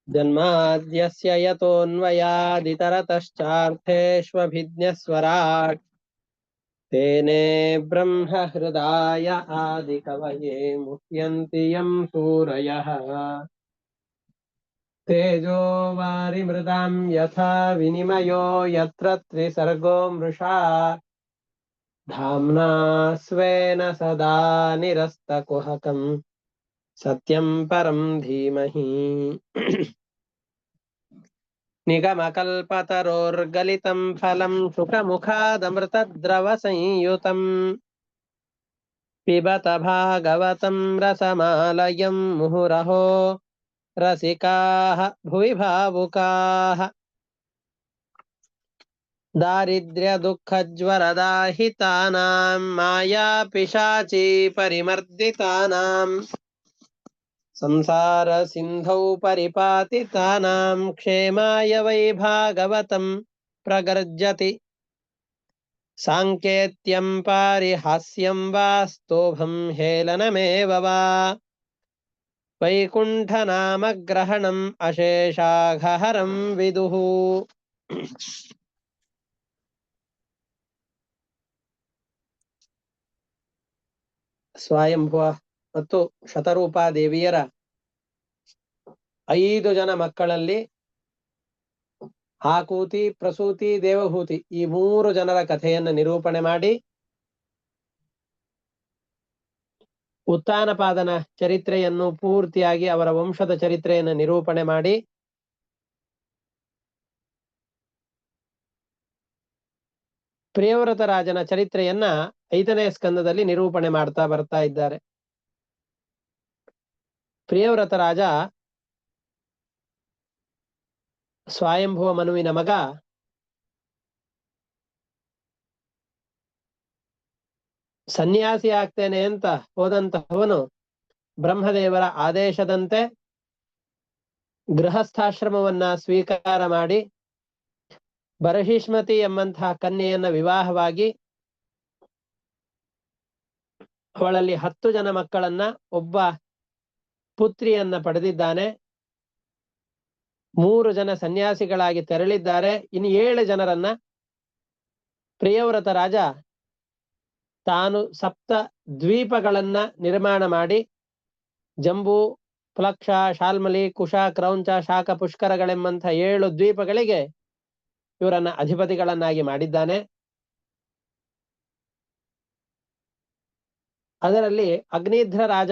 जन्माद्यस्य यतोऽन्वयादितरतश्चार्थेष्वभिज्ञस्वराट् तेने ब्रह्महृदाय आदिकवये मुह्यन्ति यं सूरयः तेजो वारिमृदां यथा विनिमयो यत्र त्रिसर्गो मृषा धाम्ना स्वेन सदा निरस्तकुहकं सत्यं परं धीमहि निगमकल्पतरोर्गलितं फलं शुकमुखादमृतद्रवसंयुतं पिबत भागवतं रसमालयं मुहुरहो रसिकाः भुवि भावुकाः दारिद्र्यदुःखज्वरदाहितानां मायापिशाची परिमर्दितानां संसार सिन्धौ परिपातितानां क्षेमाय वै भागवतं प्रगर्जति साङ्केत्यं पारिहास्यं वा स्तोभं हेलनमेव वा वैकुण्ठनामग्रहणम् अशेषाघहरं विदुः ಸ್ವಯಂಭುವ ಮತ್ತು ಶತರೂಪಾ ದೇವಿಯರ 5 ಜನ ಮಕ್ಕಳಲ್ಲಿ ಆಕೂತಿ, ಪ್ರಸೂತಿ, ದೇವಹೂತಿ ಈ 3 ಜನರ ಕಥೆಯನ್ನು ನಿರೂಪಣೆ ಮಾಡಿ ಉತ್ತಾನಪಾದನ ಚರಿತ್ರೆಯನ್ನು ಪೂರ್ತಿಯಾಗಿ ಅವರ ವಂಶದ ಚರಿತ್ರೆಯನ್ನು ನಿರೂಪಣೆ ಮಾಡಿ ಪ್ರಿಯವ್ರತ ರಾಜನ ಚರಿತ್ರೆಯನ್ನ 5ನೇ ಸ್ಕಂದದಲ್ಲಿ ನಿರೂಪಣೆ ಮಾಡ್ತಾ ಬರ್ತಾ ಇದ್ದಾರೆ. ಪ್ರಿಯವ್ರತ ರಾಜ ಸ್ವಯಂಭುವ ಮನುವಿನ ಮಗ. ಸನ್ಯಾಸಿ ಆಗ್ತೇನೆ ಅಂತ ಹೋದಂತಹವನು ಬ್ರಹ್ಮದೇವರ ಆದೇಶದಂತೆ ಗೃಹಸ್ಥಾಶ್ರಮವನ್ನ ಸ್ವೀಕಾರ ಮಾಡಿ ಬರಹಿಷ್ಮತಿ ಎಂಬಂತಹ ಕನ್ಯೆಯನ್ನ ವಿವಾಹವಾಗಿ ಅವಳಲ್ಲಿ 10 ಜನ ಮಕ್ಕಳನ್ನ, ಒಬ್ಬ ಪುತ್ರಿಯನ್ನ ಪಡೆದಿದ್ದಾನೆ. 3 ಜನ ಸನ್ಯಾಸಿಗಳಾಗಿ ತೆರಳಿದ್ದಾರೆ. ಇನ್ನು 7 ಜನರನ್ನ ಪ್ರಿಯವ್ರತ ರಾಜ ತಾನು 7 ದ್ವೀಪಗಳನ್ನ ನಿರ್ಮಾಣ ಮಾಡಿ ಜಂಬೂ, ಪ್ಲಕ್ಷ, ಶಾಲ್ಮಲಿ, ಕುಶ, ಕ್ರೌಂಚ, ಶಾಖ, ಪುಷ್ಕರಗಳೆಂಬಂತಹ 7 ದ್ವೀಪಗಳಿಗೆ ಇವರನ್ನ ಅಧಿಪತಿಗಳನ್ನಾಗಿ ಮಾಡಿದ್ದಾನೆ. ಅದರಲ್ಲಿ ಅಗ್ನಿಧ್ರ ರಾಜ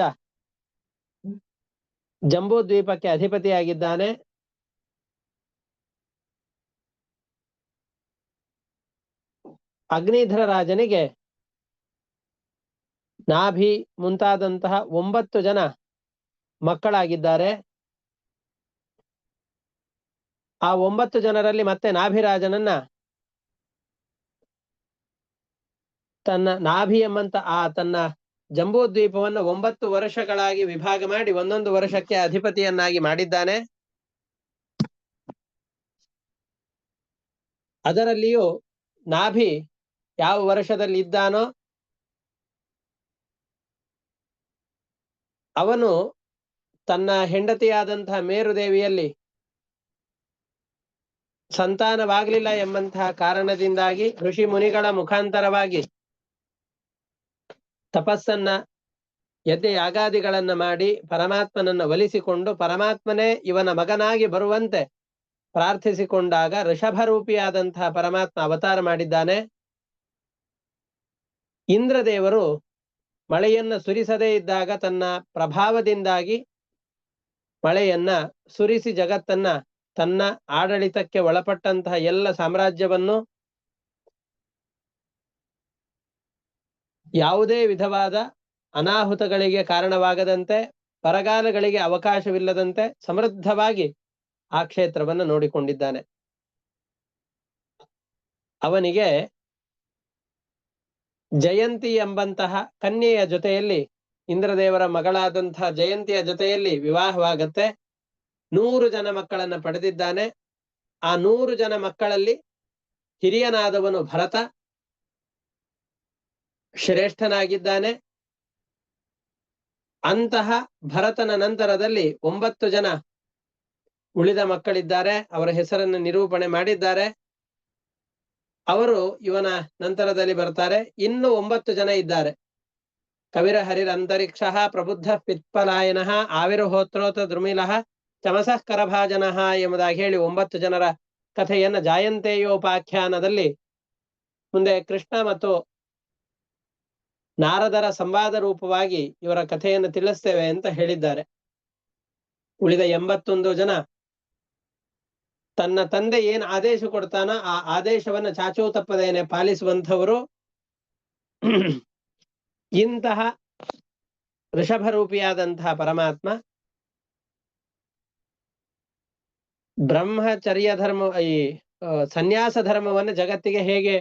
ಜಂಬೂ ದ್ವೀಪಕ್ಕೆ ಅಧಿಪತಿಯಾಗಿದ್ದಾನೆ. ಅಗ್ನಿಧ್ರ ರಾಜನಿಗೆ ನಾಭಿ ಮುಂತಾದಂತಹ 9 ಜನ ಮಕ್ಕಳಾಗಿದ್ದಾರೆ. ಆ 9 ಜನರಲ್ಲಿ ಮತ್ತೆ ನಾಭಿರಾಜನನ್ನ ತನ್ನ ನಾಭಿ ಎಂಬಂತ ತನ್ನ ಜಂಬೂ ದ್ವೀಪವನ್ನು 9 ವರ್ಷಗಳಾಗಿ ವಿಭಾಗ ಮಾಡಿ 1 ವರ್ಷಕ್ಕೆ ಅಧಿಪತಿಯನ್ನಾಗಿ ಮಾಡಿದ್ದಾನೆ. ಅದರಲ್ಲಿಯೂ ನಾಭಿ ಯಾವ ವರ್ಷದಲ್ಲಿ ಇದ್ದಾನೋ ಅವನು ತನ್ನ ಹೆಂಡತಿಯಾದಂತಹ ಮೇರುದೇವಿಯಲ್ಲಿ ಸಂತಾನವಾಗಲಿಲ್ಲ ಎಂಬಂತಹ ಕಾರಣದಿಂದಾಗಿ ಋಷಿ ಮುನಿಗಳ ಮುಖಾಂತರವಾಗಿ ತಪಸ್ಸನ್ನ, ಯಜ್ಞ ಯಾಗಾದಿಗಳನ್ನ ಮಾಡಿ ಪರಮಾತ್ಮನನ್ನ ಒಲಿಸಿಕೊಂಡು ಪರಮಾತ್ಮನೇ ಇವನ ಮಗನಾಗಿ ಬರುವಂತೆ ಪ್ರಾರ್ಥಿಸಿಕೊಂಡಾಗ ಋಷಭರೂಪಿಯಾದಂತಹ ಪರಮಾತ್ಮ ಅವತಾರ ಮಾಡಿದ್ದಾನೆ. ಇಂದ್ರದೇವರು ಮಳೆಯನ್ನ ಸುರಿಸದೇ ಇದ್ದಾಗ ತನ್ನ ಪ್ರಭಾವದಿಂದಾಗಿ ಮಳೆಯನ್ನ ಸುರಿಸಿ ಜಗತ್ತನ್ನ, ತನ್ನ ಆಡಳಿತಕ್ಕೆ ಒಳಪಟ್ಟಂತಹ ಎಲ್ಲ ಸಾಮ್ರಾಜ್ಯವನ್ನು ಯಾವುದೇ ವಿಧವಾದ ಅನಾಹುತಗಳಿಗೆ ಕಾರಣವಾಗದಂತೆ, ಬರಗಾಲಗಳಿಗೆ ಅವಕಾಶವಿಲ್ಲದಂತೆ ಸಮೃದ್ಧವಾಗಿ ಆ ಕ್ಷೇತ್ರವನ್ನು ನೋಡಿಕೊಂಡಿದ್ದಾನೆ. ಅವನಿಗೆ ಜಯಂತಿ ಎಂಬಂತಹ ಕನ್ಯೆಯ ಜೊತೆಯಲ್ಲಿ, ಇಂದ್ರದೇವರ ಮಗಳಾದಂತಹ ಜಯಂತಿಯ ಜೊತೆಯಲ್ಲಿ ವಿವಾಹವಾಗತ್ತೆ. 100 ಜನ ಮಕ್ಕಳನ್ನ ಪಡೆದಿದ್ದಾನೆ. ಆ 100 ಜನ ಮಕ್ಕಳಲ್ಲಿ ಹಿರಿಯನಾದವನು ಭರತ ಶ್ರೇಷ್ಠನಾಗಿದ್ದಾನೆ. ಅಂತಹ ಭರತನ ನಂತರದಲ್ಲಿ 9 ಜನ ಉಳಿದ ಮಕ್ಕಳಿದ್ದಾರೆ, ಅವರ ಹೆಸರನ್ನು ನಿರೂಪಣೆ ಮಾಡಿದ್ದಾರೆ. ಅವರು ಇವನ ನಂತರದಲ್ಲಿ ಬರ್ತಾರೆ. ಇನ್ನು 9 ಜನ ಇದ್ದಾರೆ. ಕವಿರ ಹರಿರಂತರಿಕ್ಷ ಪ್ರಬುದ್ಧ ಪಿತ್ಪಲಾಯನ ಆವಿರ್ಹೋತ್ರೋತ ದ್ರುಮಿಲಃ ಚಮಸಃ ಕರಭಾಜನಃ ಎಂಬುದಾಗಿ ಹೇಳಿ 9 ಜನರ ಕಥೆಯನ್ನ ಜಾಯಂತೇಯೋಪಾಖ್ಯಾನದಲ್ಲಿ ಮುಂದೆ ಕೃಷ್ಣ ಮತ್ತು ನಾರದರ ಸಂವಾದ ರೂಪವಾಗಿ ಇವರ ಕಥೆಯನ್ನು ತಿಳಿಸ್ತೇವೆ ಅಂತ ಹೇಳಿದ್ದಾರೆ. ಉಳಿದ 81 ಜನ ತನ್ನ ತಂದೆ ಏನ್ ಆದೇಶ ಕೊಡ್ತಾನ ಆ ಆದೇಶವನ್ನ ಚಾಚೂ ತಪ್ಪದೇನೆ ಪಾಲಿಸುವಂಥವರು ಇಂತಹ ಋಷಭರೂಪಿಯಾದಂತಹ ಪರಮಾತ್ಮ ಬ್ರಹ್ಮಚರ್ಯ ಧರ್ಮ, ಈ ಸನ್ಯಾಸ ಧರ್ಮವನ್ನು ಜಗತ್ತಿಗೆ ಹೇಗೆ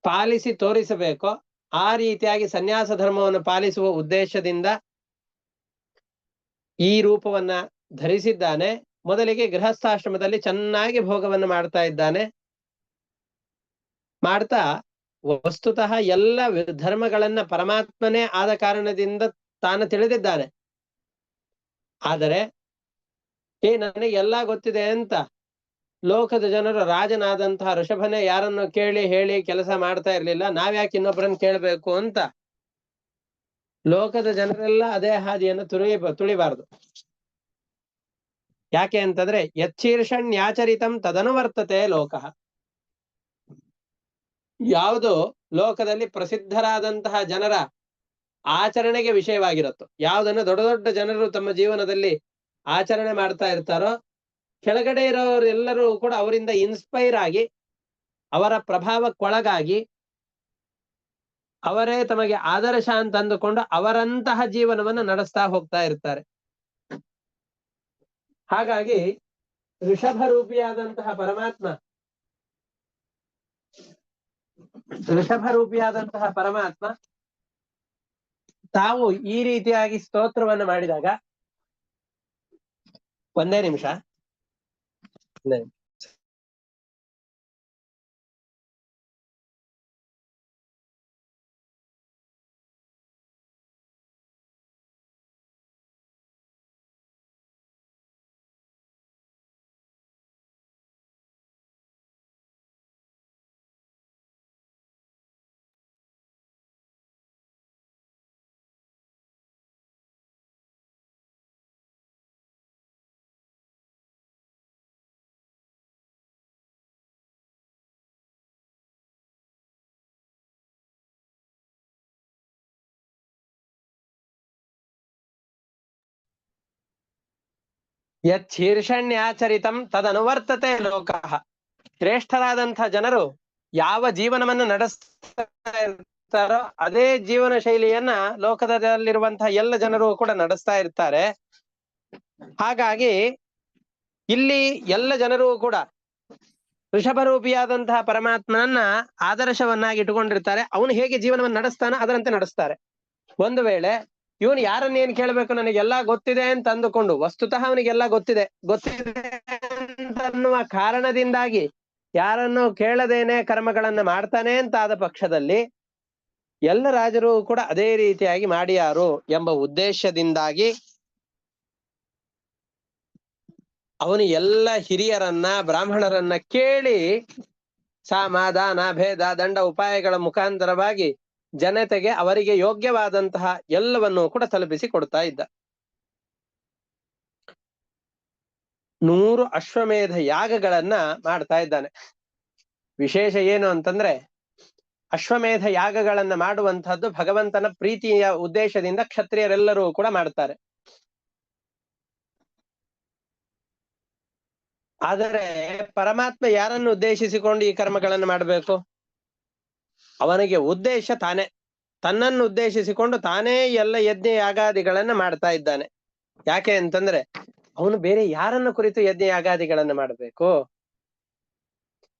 ಪಾಲಿಸಿ ತೋರಿಸಬೇಕೋ ಆ ರೀತಿಯಾಗಿ ಸನ್ಯಾಸ ಧರ್ಮವನ್ನು ಪಾಲಿಸುವ ಉದ್ದೇಶದಿಂದ ಈ ರೂಪವನ್ನ ಧರಿಸಿದ್ದಾನೆ. ಮೊದಲಿಗೆ ಗೃಹಸ್ಥಾಶ್ರಮದಲ್ಲಿ ಚೆನ್ನಾಗಿ ಭೋಗವನ್ನು ಮಾಡ್ತಾ ಇದ್ದಾನೆ. ಮಾಡ್ತಾ ವಸ್ತುತಃ ಎಲ್ಲ ಧರ್ಮಗಳನ್ನ ಪರಮಾತ್ಮನೇ ಆದ ಕಾರಣದಿಂದ ತಾನು ತಿಳಿದಿದ್ದಾನೆ. ಆದರೆ ನನಗೆ ಎಲ್ಲ ಗೊತ್ತಿದೆ ಅಂತ ಲೋಕದ ಜನರು ರಾಜನಾದಂತಹ ಋಷಭನೇ ಯಾರನ್ನು ಕೇಳಿ ಹೇಳಿ ಕೆಲಸ ಮಾಡ್ತಾ ಇರ್ಲಿಲ್ಲ, ನಾವ್ಯಾಕೆ ಇನ್ನೊಬ್ಬರನ್ನ ಕೇಳಬೇಕು ಅಂತ ಲೋಕದ ಜನರೆಲ್ಲ ಅದೇ ಹಾದಿಯನ್ನು ತುಳಿಬಾರದು. ಯಾಕೆ ಅಂತಂದ್ರೆ ಯಚ್ಛೀರ್ಷಣ್ಯಾಚರಿತಂ ತದನುವರ್ತತೆ ಲೋಕಃ. ಯಾವುದು ಲೋಕದಲ್ಲಿ ಪ್ರಸಿದ್ಧರಾದಂತಹ ಜನರ ಆಚರಣೆಗೆ ವಿಷಯವಾಗಿರುತ್ತೋ, ಯಾವುದನ್ನು ದೊಡ್ಡ ದೊಡ್ಡ ಜನರು ತಮ್ಮ ಜೀವನದಲ್ಲಿ ಆಚರಣೆ ಮಾಡ್ತಾ ಇರ್ತಾರೋ, ಕೆಳಗಡೆ ಇರೋರೆಲ್ಲರೂ ಕೂಡ ಅವರಿಂದ ಇನ್ಸ್ಪೈರ್ ಆಗಿ ಅವರ ಪ್ರಭಾವಕ್ಕೊಳಗಾಗಿ ಅವರೇ ತಮಗೆ ಆದರ್ಶ ಅಂತ ಅಂದುಕೊಂಡು ಅವರಂತಹ ಜೀವನವನ್ನು ನಡೆಸ್ತಾ ಹೋಗ್ತಾ ಇರ್ತಾರೆ. ಹಾಗಾಗಿ ಋಷಭರೂಪಿಯಾದಂತಹ ಪರಮಾತ್ಮ ತಾವು ಈ ರೀತಿಯಾಗಿ ಸ್ತೋತ್ರವನ್ನು ಮಾಡಿದಾಗ, ಒಂದೇ ನಿಮಿಷ. ಯಚ್ಛೀರ್ಷಣ್ಯಾಚರಿತಂ ತದನುವರ್ತತೆ ಲೋಕಃ. ಶ್ರೇಷ್ಠರಾದಂತಹ ಜನರು ಯಾವ ಜೀವನವನ್ನು ನಡೆಸ್ತಾ ಇರ್ತಾರೋ ಅದೇ ಜೀವನ ಶೈಲಿಯನ್ನ ಲೋಕದಲ್ಲಿರುವಂತಹ ಎಲ್ಲ ಜನರು ಕೂಡ ನಡೆಸ್ತಾ ಇರ್ತಾರೆ. ಹಾಗಾಗಿ ಇಲ್ಲಿ ಎಲ್ಲ ಜನರು ಕೂಡ ಋಷಭರೂಪಿಯಾದಂತಹ ಪರಮಾತ್ಮನನ್ನ ಆದರ್ಶವನ್ನಾಗಿ ಇಟ್ಟುಕೊಂಡಿರ್ತಾರೆ. ಅವನು ಹೇಗೆ ಜೀವನವನ್ನು ನಡೆಸ್ತಾನೋ ಅದರಂತೆ ನಡೆಸ್ತಾರೆ. ಒಂದು ವೇಳೆ ಇವನು ಯಾರನ್ನೇನ್ ಕೇಳಬೇಕು, ನನಗೆಲ್ಲಾ ಗೊತ್ತಿದೆ ಅಂತ ಅಂದುಕೊಂಡು, ವಸ್ತುತಃ ಅವನಿಗೆಲ್ಲ ಗೊತ್ತಿದೆ ಅನ್ನುವ ಕಾರಣದಿಂದಾಗಿ ಯಾರನ್ನು ಕೇಳದೇನೆ ಕರ್ಮಗಳನ್ನ ಮಾಡ್ತಾನೆ ಅಂತ ಆದ ಪಕ್ಷದಲ್ಲಿ ಎಲ್ಲ ರಾಜರು ಕೂಡ ಅದೇ ರೀತಿಯಾಗಿ ಮಾಡಿಯಾರು ಎಂಬ ಉದ್ದೇಶದಿಂದಾಗಿ ಅವನು ಎಲ್ಲ ಹಿರಿಯರನ್ನ ಬ್ರಾಹ್ಮಣರನ್ನ ಕೇಳಿ ಸಾಮ ದಾನ ಭೇದ ದಂಡ ಉಪಾಯಗಳ ಮುಖಾಂತರವಾಗಿ ಜನತೆಗೆ ಅವರಿಗೆ ಯೋಗ್ಯವಾದಂತಹ ಎಲ್ಲವನ್ನೂ ಕೂಡ ತಲುಪಿಸಿ ಕೊಡ್ತಾ ಇದ್ದ. 100 ಅಶ್ವಮೇಧ ಯಾಗಗಳನ್ನ ಮಾಡ್ತಾ ಇದ್ದಾನೆ. ವಿಶೇಷ ಏನು ಅಂತಂದ್ರೆ, ಅಶ್ವಮೇಧ ಯಾಗಗಳನ್ನ ಮಾಡುವಂತಹದ್ದು ಭಗವಂತನ ಪ್ರೀತಿಯ ಉದ್ದೇಶದಿಂದ ಕ್ಷತ್ರಿಯರೆಲ್ಲರೂ ಕೂಡ ಮಾಡ್ತಾರೆ. ಆದರೆ ಪರಮಾತ್ಮ ಯಾರನ್ನು ಉದ್ದೇಶಿಸಿಕೊಂಡು ಈ ಕರ್ಮಗಳನ್ನು ಮಾಡಬೇಕು? ಅವನಿಗೆ ಉದ್ದೇಶ ತಾನೇ, ತನ್ನನ್ನು ಉದ್ದೇಶಿಸಿಕೊಂಡು ತಾನೇ ಎಲ್ಲ ಯಜ್ಞ ಯಾಗಾದಿಗಳನ್ನ ಮಾಡ್ತಾ ಇದ್ದಾನೆ. ಯಾಕೆ ಅಂತಂದ್ರೆ ಅವನು ಬೇರೆ ಯಾರನ್ನ ಕುರಿತು ಯಜ್ಞ ಯಾಗಾದಿಗಳನ್ನ ಮಾಡಬೇಕು?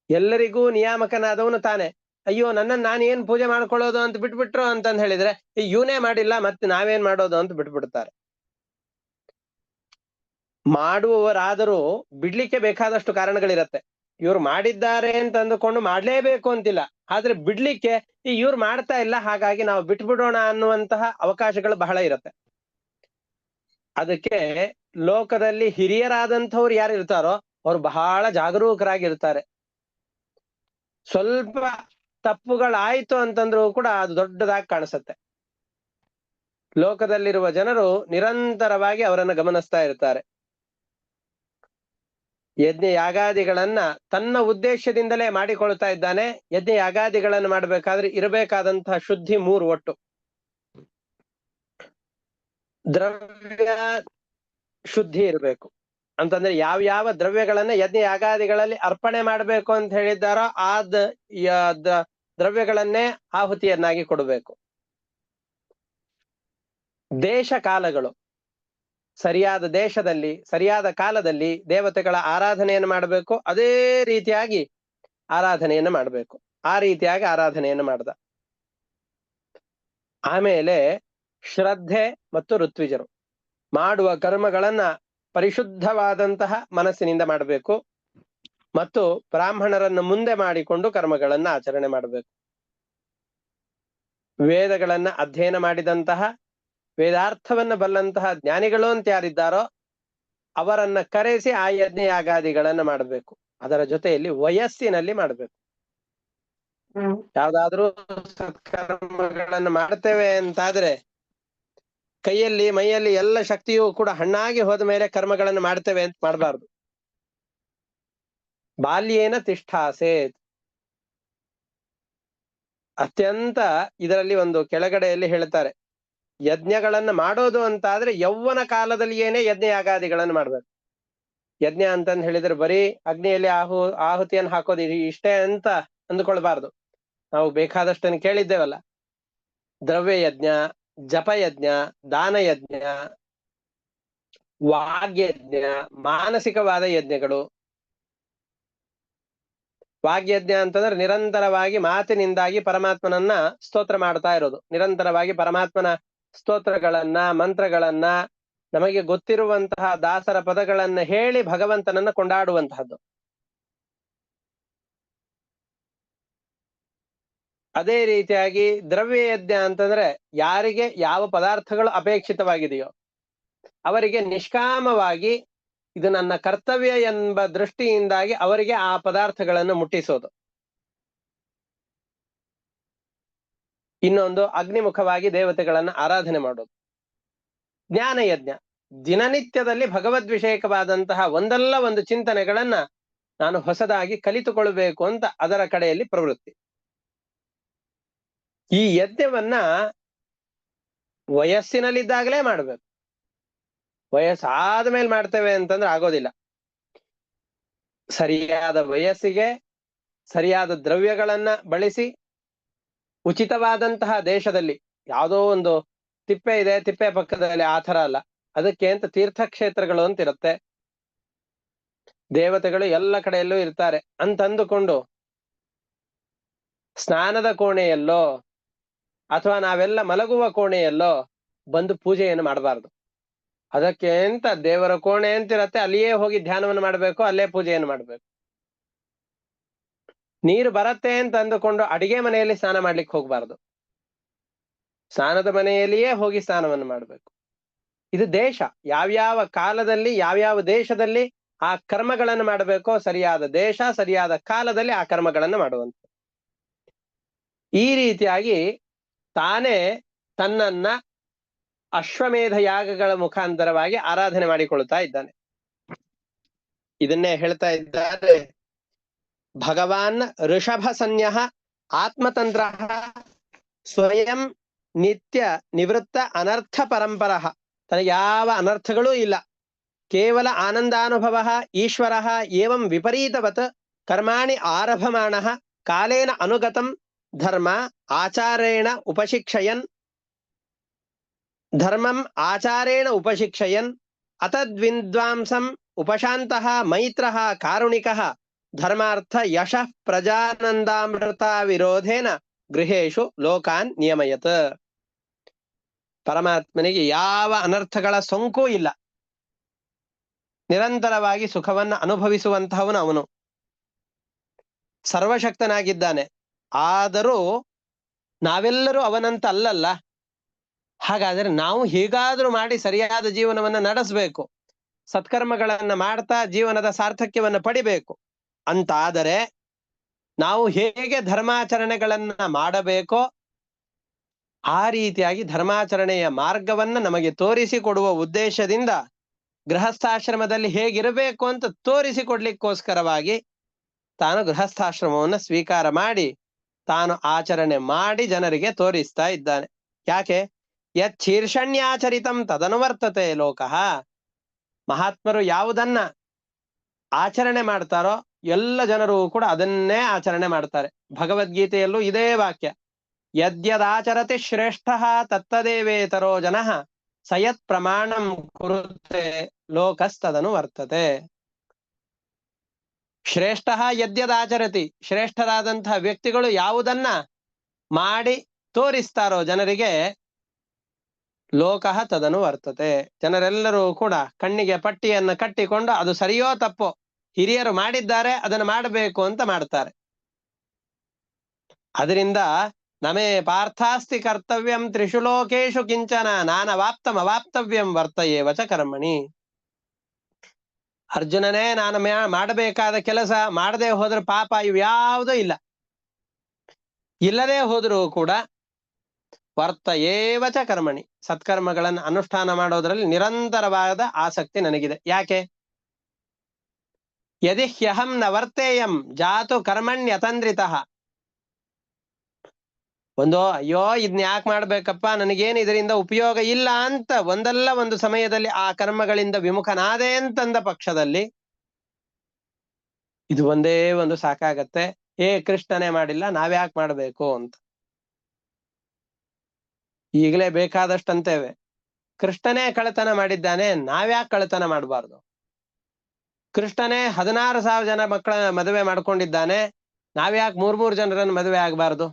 ಎಲ್ಲರಿಗೂ ನಿಯಾಮಕನಾದವನು ತಾನೆ. ಅಯ್ಯೋ ನನ್ನನ್ನು ನಾನು ಏನ್ ಪೂಜೆ ಮಾಡ್ಕೊಳ್ಳೋದು ಅಂತ ಬಿಟ್ಬಿಟ್ರು ಅಂತಂದ್ ಹೇಳಿದ್ರೆ, ಇವನೇ ಮಾಡಿಲ್ಲ ಮತ್ತೆ ನಾವೇನ್ ಮಾಡೋದು ಅಂತ ಬಿಟ್ಬಿಡ್ತಾರೆ. ಮಾಡುವವರಾದರೂ ಬಿಡ್ಲಿಕ್ಕೆ ಬೇಕಾದಷ್ಟು ಕಾರಣಗಳಿರತ್ತೆ. ಇವ್ರು ಮಾಡಿದ್ದಾರೆ ಅಂತ ಅಂದುಕೊಂಡು ಮಾಡ್ಲೇಬೇಕು ಅಂತಿಲ್ಲ. ಆದ್ರೆ ಬಿಡ್ಲಿಕ್ಕೆ ಇವ್ರು ಮಾಡ್ತಾ ಇಲ್ಲ, ಹಾಗಾಗಿ ನಾವು ಬಿಟ್ಬಿಡೋಣ ಅನ್ನುವಂತಹ ಅವಕಾಶಗಳು ಬಹಳ ಇರತ್ತೆ. ಅದಕ್ಕೆ ಲೋಕದಲ್ಲಿ ಹಿರಿಯರಾದಂಥವ್ರು ಯಾರು ಇರ್ತಾರೋ ಅವ್ರು ಬಹಳ ಜಾಗರೂಕರಾಗಿರ್ತಾರೆ. ಸ್ವಲ್ಪ ತಪ್ಪುಗಳಾಯ್ತು ಅಂತಂದ್ರೂ ಕೂಡ ಅದು ದೊಡ್ಡದಾಗಿ ಕಾಣಿಸುತ್ತೆ. ಲೋಕದಲ್ಲಿರುವ ಜನರು ನಿರಂತರವಾಗಿ ಅವರನ್ನ ಗಮನಿಸ್ತಾ ಇರ್ತಾರೆ. ಯಜ್ಞ ಯಾಗಾದಿಗಳನ್ನ ತನ್ನ ಉದ್ದೇಶದಿಂದಲೇ ಮಾಡಿಕೊಳ್ತಾ ಇದ್ದಾನೆ. ಯಜ್ಞ ಯಾಗಾದಿಗಳನ್ನು ಮಾಡಬೇಕಾದ್ರೆ ಇರಬೇಕಾದಂತಹ ಶುದ್ಧಿ 3 ಒಟ್ಟು. ದ್ರವ್ಯ ಶುದ್ಧಿ ಇರಬೇಕು ಅಂತಂದ್ರೆ ಯಾವ ದ್ರವ್ಯಗಳನ್ನ ಯಜ್ಞ ಯಾಗಾದಿಗಳಲ್ಲಿ ಅರ್ಪಣೆ ಮಾಡಬೇಕು ಅಂತ ಹೇಳಿದ್ದಾರೋ ದ್ರವ್ಯಗಳನ್ನೇ ಆಹುತಿಯನ್ನಾಗಿ ಕೊಡಬೇಕು. ದೇಶ ಕಾಲಗಳು, ಸರಿಯಾದ ದೇಶದಲ್ಲಿ ಸರಿಯಾದ ಕಾಲದಲ್ಲಿ ದೇವತೆಗಳ ಆರಾಧನೆಯನ್ನು ಮಾಡಬೇಕು. ಅದೇ ರೀತಿಯಾಗಿ ಆರಾಧನೆಯನ್ನು ಮಾಡಬೇಕು. ಆ ರೀತಿಯಾಗಿ ಆರಾಧನೆಯನ್ನು ಮಾಡ್ದ. ಆಮೇಲೆ ಶ್ರದ್ಧೆ ಮತ್ತು ಋತ್ವಿಜರು ಮಾಡುವ ಕರ್ಮಗಳನ್ನ ಪರಿಶುದ್ಧವಾದಂತಹ ಮನಸ್ಸಿನಿಂದ ಮಾಡಬೇಕು ಮತ್ತು ಬ್ರಾಹ್ಮಣರನ್ನು ಮುಂದೆ ಮಾಡಿಕೊಂಡು ಕರ್ಮಗಳನ್ನ ಆಚರಣೆ ಮಾಡಬೇಕು. ವೇದಗಳನ್ನ ಅಧ್ಯಯನ ಮಾಡಿದಂತಹ ವೇದಾರ್ಥವನ್ನ ಬಲ್ಲಂತಹ ಜ್ಞಾನಿಗಳು ಅಂತ ಯಾರಿದ್ದಾರೋ ಅವರನ್ನ ಕರೆಸಿ ಆ ಯಜ್ಞ ಯಾಗಾದಿಗಳನ್ನ ಮಾಡಬೇಕು. ಅದರ ಜೊತೆಯಲ್ಲಿ ವಯಸ್ಸಿನಲ್ಲಿ ಮಾಡಬೇಕು. ಯಾವ್ದಾದ್ರೂ ಸತ್ಕರ್ಮಗಳನ್ನು ಮಾಡ್ತೇವೆ ಅಂತಾದ್ರೆ ಕೈಯಲ್ಲಿ ಮೈಯಲ್ಲಿ ಎಲ್ಲ ಶಕ್ತಿಯೂ ಕೂಡ ಹಣ್ಣಾಗಿ ಹೋದ ಮೇಲೆ ಕರ್ಮಗಳನ್ನು ಮಾಡ್ತೇವೆ ಅಂತ ಮಾಡಬಾರ್ದು. ಬಾಲ್ಯೇನ ತಿಷ್ಠಾಸೇತ್. ಅತ್ಯಂತ ಇದರಲ್ಲಿ ಒಂದು ಕೆಳಗಡೆಯಲ್ಲಿ ಹೇಳ್ತಾರೆ, ಯಜ್ಞಗಳನ್ನ ಮಾಡೋದು ಅಂತಾದ್ರೆ ಯೌವನ ಕಾಲದಲ್ಲಿಯೇನೆ ಯಜ್ಞ ಯಾಗಾದಿಗಳನ್ನು ಮಾಡ್ಬೇಕು. ಯಜ್ಞ ಅಂತಂದ್ ಹೇಳಿದ್ರೆ ಬರೀ ಅಗ್ನಿಯಲ್ಲಿ ಆಹುತಿಯನ್ನು ಹಾಕೋದು ಇಷ್ಟೇ ಅಂತ ಅಂದ್ಕೊಳ್ಬಾರ್ದು. ನಾವು ಬೇಕಾದಷ್ಟನ್ನು ಕೇಳಿದ್ದೇವಲ್ಲ, ದ್ರವ್ಯ ಯಜ್ಞ, ಜಪಯಜ್ಞ, ದಾನಯಜ್ಞ, ವಾಗ್ಯಜ್ಞ, ಮಾನಸಿಕವಾದ ಯಜ್ಞಗಳು. ವಾಗ್ಯಜ್ಞ ಅಂತಂದ್ರೆ ನಿರಂತರವಾಗಿ ಮಾತಿನಿಂದಾಗಿ ಪರಮಾತ್ಮನನ್ನ ಸ್ತೋತ್ರ ಮಾಡ್ತಾ ಇರೋದು. ನಿರಂತರವಾಗಿ ಪರಮಾತ್ಮನ ಸ್ತೋತ್ರಗಳನ್ನ, ಮಂತ್ರಗಳನ್ನ, ನಮಗೆ ಗೊತ್ತಿರುವಂತಹ ದಾಸರ ಪದಗಳನ್ನ ಹೇಳಿ ಭಗವಂತನನ್ನ ಕೊಂಡಾಡುವಂತಹದ್ದು. ಅದೇ ರೀತಿಯಾಗಿ ದ್ರವ್ಯ ಯಜ್ಞ ಅಂತಂದ್ರೆ ಯಾರಿಗೆ ಯಾವ ಪದಾರ್ಥಗಳು ಅಪೇಕ್ಷಿತವಾಗಿದೆಯೋ ಅವರಿಗೆ ನಿಷ್ಕಾಮವಾಗಿ ಇದು ನನ್ನ ಕರ್ತವ್ಯ ಎಂಬ ದೃಷ್ಟಿಯಿಂದಾಗಿ ಅವರಿಗೆ ಆ ಪದಾರ್ಥಗಳನ್ನು ಮುಟ್ಟಿಸೋದು. ಇನ್ನೊಂದು ಅಗ್ನಿಮುಖವಾಗಿ ದೇವತೆಗಳನ್ನ ಆರಾಧನೆ ಮಾಡೋದು. ಜ್ಞಾನ ಯಜ್ಞ, ದಿನನಿತ್ಯದಲ್ಲಿ ಭಗವದ್ವಿಷಯಕವಾದಂತಹ ಒಂದಲ್ಲ ಒಂದು ಚಿಂತನೆಗಳನ್ನ ನಾನು ಹೊಸದಾಗಿ ಕಲಿತುಕೊಳ್ಬೇಕು ಅಂತ ಅದರ ಕಡೆಯಲ್ಲಿ ಪ್ರವೃತ್ತಿ. ಈ ಯಜ್ಞವನ್ನ ವಯಸ್ಸಿನಲ್ಲಿದ್ದಾಗಲೇ ಮಾಡ್ಬೇಕು. ವಯಸ್ಸಾದ ಮೇಲೆ ಮಾಡ್ತೇವೆ ಅಂತಂದ್ರೆ ಆಗೋದಿಲ್ಲ. ಸರಿಯಾದ ವಯಸ್ಸಿಗೆ ಸರಿಯಾದ ದ್ರವ್ಯಗಳನ್ನ ಬಳಸಿ ಉಚಿತವಾದಂತಹ ದೇಶದಲ್ಲಿ, ಯಾವುದೋ ಒಂದು ತಿಪ್ಪೆ ಇದೆ, ತಿಪ್ಪೆ ಪಕ್ಕದಲ್ಲಿ ಆ ಥರ ಅಲ್ಲ, ಅದಕ್ಕೆ ಅಂತ ತೀರ್ಥಕ್ಷೇತ್ರಗಳು ಅಂತಿರುತ್ತೆ. ದೇವತೆಗಳು ಎಲ್ಲ ಕಡೆಯಲ್ಲೂ ಇರ್ತಾರೆ ಅಂತಂದುಕೊಂಡು ಸ್ನಾನದ ಕೋಣೆಯಲ್ಲೋ ಅಥವಾ ನಾವೆಲ್ಲ ಮಲಗುವ ಕೋಣೆಯಲ್ಲೋ ಬಂದು ಪೂಜೆಯನ್ನು ಮಾಡಬಾರ್ದು. ಅದಕ್ಕೆ ಅಂತ ದೇವರ ಕೋಣೆ ಅಂತಿರತ್ತೆ, ಅಲ್ಲಿಯೇ ಹೋಗಿ ಧ್ಯಾನವನ್ನು ಮಾಡಬೇಕು, ಅಲ್ಲೇ ಪೂಜೆಯನ್ನು ಮಾಡಬೇಕು. ನೀರು ಬರತ್ತೆ ಅಂತ ಅಂದುಕೊಂಡು ಅಡಿಗೆ ಮನೆಯಲ್ಲಿ ಸ್ನಾನ ಮಾಡ್ಲಿಕ್ಕೆ ಹೋಗ್ಬಾರ್ದು. ಸ್ನಾನದ ಮನೆಯಲ್ಲಿಯೇ ಹೋಗಿ ಸ್ನಾನವನ್ನು ಮಾಡಬೇಕು. ಇದು ದೇಶ, ಯಾವ್ಯಾವ ಕಾಲದಲ್ಲಿ ಯಾವ್ಯಾವ ದೇಶದಲ್ಲಿ ಆ ಕರ್ಮಗಳನ್ನು ಮಾಡಬೇಕೋ ಸರಿಯಾದ ದೇಶ ಸರಿಯಾದ ಕಾಲದಲ್ಲಿ ಆ ಕರ್ಮಗಳನ್ನು ಮಾಡುವಂತ. ಈ ರೀತಿಯಾಗಿ ತಾನೇ ತನ್ನನ್ನ ಅಶ್ವಮೇಧ ಯಾಗಗಳ ಮುಖಾಂತರವಾಗಿ ಆರಾಧನೆ ಮಾಡಿಕೊಳ್ತಾ ಇದ್ದಾನೆ. ಇದನ್ನೇ ಹೇಳ್ತಾ ಇದ್ದಾರೆ, ಭಗವಾನ್ ಋಷಭ ಸನ್ಯಃ ಆತ್ಮತಂತ್ರ ಸ್ವಯಂ ನಿತ್ಯ ನಿವೃತ್ತ ಅನರ್ಥ ಪರಂಪರಃ. ತನಗೆ ಯಾವ ಅನರ್ಥಗಳೂ ಇಲ್ಲ, ಕೇವಲ ಆನಂದಾನುಭವ ಈಶ್ವರ ಏವಂ ವಿಪರೀತವತ್ ಕರ್ಮಾಣಿ ಆರಭಮಾಣಃ ಕಾಲೇನ ಅನುಗತಂ ಧರ್ಮ ಆಚಾರೇಣ ಉಪಶಿಕ್ಷಯನ್ ಧರ್ಮಂ ಆಚಾರೇಣ ಉಪಶಿಕ್ಷಯನ್ ಅತದ್ವಿದ್ವಾಂಸಂ ಉಪಶಾಂತಃ ಮೈತ್ರಃ ಕಾರುಣಿಕಃ ಧರ್ಮಾರ್ಥ ಯಶಃ ಪ್ರಜಾನಂದಾಮೃತ ವಿರೋಧೇನ ಗೃಹೇಶು ಲೋಕಾನ್ ನಿಯಮಯತ್. ಪರಮಾತ್ಮನಿಗೆ ಯಾವ ಅನರ್ಥಗಳ ಸೋಂಕು ಇಲ್ಲ, ನಿರಂತರವಾಗಿ ಸುಖವನ್ನ ಅನುಭವಿಸುವಂತಹವನು ಅವನು, ಸರ್ವಶಕ್ತನಾಗಿದ್ದಾನೆ. ಆದರೂ ನಾವೆಲ್ಲರೂ ಅವನಂತ ಅಲ್ಲಲ್ಲ. ಹಾಗಾದ್ರೆ ನಾವು ಹೀಗಾದ್ರೂ ಮಾಡಿ ಸರಿಯಾದ ಜೀವನವನ್ನ ನಡೆಸಬೇಕು. ಸತ್ಕರ್ಮಗಳನ್ನ ಮಾಡ್ತಾ ಜೀವನದ ಸಾರ್ಥಕ್ಯವನ್ನ ಪಡಿಬೇಕು ಅಂತಾದರೆ ನಾವು ಹೇಗೆ ಧರ್ಮಾಚರಣೆಗಳನ್ನ ಮಾಡಬೇಕೋ ಆ ರೀತಿಯಾಗಿ ಧರ್ಮಾಚರಣೆಯ ಮಾರ್ಗವನ್ನ ನಮಗೆ ತೋರಿಸಿಕೊಡುವ ಉದ್ದೇಶದಿಂದ ಗೃಹಸ್ಥಾಶ್ರಮದಲ್ಲಿ ಹೇಗಿರಬೇಕು ಅಂತ ತೋರಿಸಿಕೊಡ್ಲಿಕ್ಕೋಸ್ಕರವಾಗಿ ತಾನು ಗೃಹಸ್ಥಾಶ್ರಮವನ್ನ ಸ್ವೀಕಾರ ಮಾಡಿ ತಾನು ಆಚರಣೆ ಮಾಡಿ ಜನರಿಗೆ ತೋರಿಸ್ತಾ ಇದ್ದಾನೆ. ಯಾಕೆ? ಯಚ್ಛೀರ್ಷಣ್ಯಾಚರಿತಂ ತದನುವರ್ತತೆ ಲೋಕಃ. ಮಹಾತ್ಮರು ಯಾವುದನ್ನ ಆಚರಣೆ ಮಾಡ್ತಾರೋ ಎಲ್ಲ ಜನರು ಕೂಡ ಅದನ್ನೇ ಆಚರಣೆ ಮಾಡ್ತಾರೆ. ಭಗವದ್ಗೀತೆಯಲ್ಲೂ ಇದೇ ವಾಕ್ಯ, ಯದ್ಯದಾಚರತಿ ಶ್ರೇಷ್ಠ ತತ್ತದೇವೇತರೋ ಜನಃ ಸಯತ್ ಪ್ರಮಾಣಂ ಕುರುತೆ ಲೋಕಸ್ತದನು ವರ್ತತೆ. ಶ್ರೇಷ್ಠ ಯದ್ಯದಾಚರತಿ, ಶ್ರೇಷ್ಠರಾದಂತಹ ವ್ಯಕ್ತಿಗಳು ಯಾವುದನ್ನ ಮಾಡಿ ತೋರಿಸ್ತಾರೋ ಜನರಿಗೆ, ಲೋಕಃ ತದನು ವರ್ತತೆ, ಜನರೆಲ್ಲರೂ ಕೂಡ ಕಣ್ಣಿಗೆ ಪಟ್ಟಿಯನ್ನ ಕಟ್ಟಿಕೊಂಡು ಅದು ಸರಿಯೋ ತಪ್ಪೋ ಹಿರಿಯರು ಮಾಡಿದ್ದಾರೆ ಅದನ್ನು ಮಾಡಬೇಕು ಅಂತ ಮಾಡ್ತಾರೆ. ಅದರಿಂದ ನಮೇ ಪಾರ್ಥಾಸ್ತಿ ಕರ್ತವ್ಯಂ ತ್ರಿಷು ಲೋಕೇಶು ಕಿಂಚನ ನಾನವಾಪ್ತಂ ಅವಾಪ್ತವ್ಯಂ ವರ್ತಯೇವಚ ಕರ್ಮಣಿ. ಅರ್ಜುನನೇ ನಾನು ಮಾಡಬೇಕಾದ ಕೆಲಸ ಮಾಡದೆ ಹೋದ್ರೆ ಪಾಪ ಇವ್ಯಾವುದೂ ಇಲ್ಲ, ಇಲ್ಲದೆ ಹೋದರೂ ಕೂಡ ವರ್ತಯೇವಚ ಕರ್ಮಣಿ, ಸತ್ಕರ್ಮಗಳನ್ನು ಅನುಷ್ಠಾನ ಮಾಡೋದ್ರಲ್ಲಿ ನಿರಂತರವಾದ ಆಸಕ್ತಿ ನನಗಿದೆ. ಯಾಕೆ? ಯದಿ ಹ್ಯಹಂ ನ ವರ್ತೇಯಂ ಜಾತು ಕರ್ಮಣ್ಯತಂದ್ರಿತಃ. ಅಯ್ಯೋ ಇದನ್ನ ಯಾಕೆ ಮಾಡ್ಬೇಕಪ್ಪ, ನನಗೇನು ಇದರಿಂದ ಉಪಯೋಗ ಇಲ್ಲ ಅಂತ ಒಂದಲ್ಲ ಒಂದು ಸಮಯದಲ್ಲಿ ಆ ಕರ್ಮಗಳಿಂದ ವಿಮುಖನಾದೆ ಅಂತಂದ ಪಕ್ಷದಲ್ಲಿ ಇದು ಒಂದೇ ಒಂದು ಸಾಕಾಗತ್ತೆ, ಕೃಷ್ಣನೇ ಮಾಡಿಲ್ಲ ನಾವ್ಯಾಕೆ ಮಾಡ್ಬೇಕು ಅಂತ. ಈಗಲೇ ಬೇಕಾದಷ್ಟಂತೇವೆ, ಕೃಷ್ಣನೇ ಕಳ್ಳತನ ಮಾಡಿದ್ದಾನೆ ನಾವ್ಯಾಕೆ ಕಳ್ಳತನ ಮಾಡಬಾರ್ದು, ಕೃಷ್ಣನೇ 16,000 ಜನ ಮಕ್ಕಳ ಮದುವೆ ಮಾಡ್ಕೊಂಡಿದ್ದಾನೆ ನಾವ್ಯಾಕೆ 3 ಜನರನ್ನು ಮದುವೆ ಆಗಬಾರ್ದು,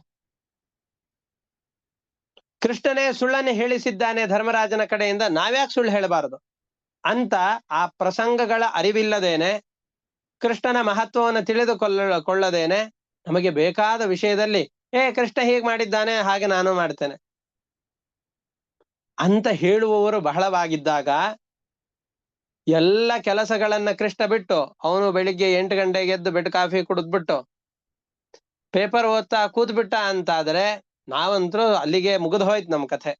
ಕೃಷ್ಣನೇ ಸುಳ್ಳನ್ನು ಹೇಳಿಸಿದ್ದಾನೆ ಧರ್ಮರಾಜನ ಕಡೆಯಿಂದ ನಾವ್ಯಾಕೆ ಸುಳ್ಳು ಹೇಳಬಾರದು ಅಂತ ಆ ಪ್ರಸಂಗಗಳ ಅರಿವಿಲ್ಲದೇನೆ, ಕೃಷ್ಣನ ಮಹತ್ವವನ್ನು ತಿಳಿದುಕೊಳ್ಳದೇನೆ ನಮಗೆ ಬೇಕಾದ ವಿಷಯದಲ್ಲಿ ಕೃಷ್ಣ ಹೀಗೆ ಮಾಡಿದ್ದಾನೆ ಹಾಗೆ ನಾನು ಮಾಡ್ತೇನೆ ಅಂತ ಹೇಳುವವರು ಬಹಳವಾಗಿದ್ದಾಗ ಎಲ್ಲ ಕೆಲಸಗಳನ್ನ ಕೃಷ್ಣ ಬಿಟ್ಟು ಅವನು ಬೆಳಿಗ್ಗೆ 8 ಗಂಟೆಗೆ ಎದ್ದು ಬೆಡ್ ಕಾಫಿ ಕುಡಿದ್ಬಿಟ್ಟು ಪೇಪರ್ ಓದ್ತಾ ಕೂತ್ಬಿಟ್ಟ ಅಂತಾದ್ರೆ ನಾವಂತರೂ ಅಲ್ಲಿಗೆ ಮುಗಿದು ಹೋಯ್ತು ನಮ್ ಕಥೆ.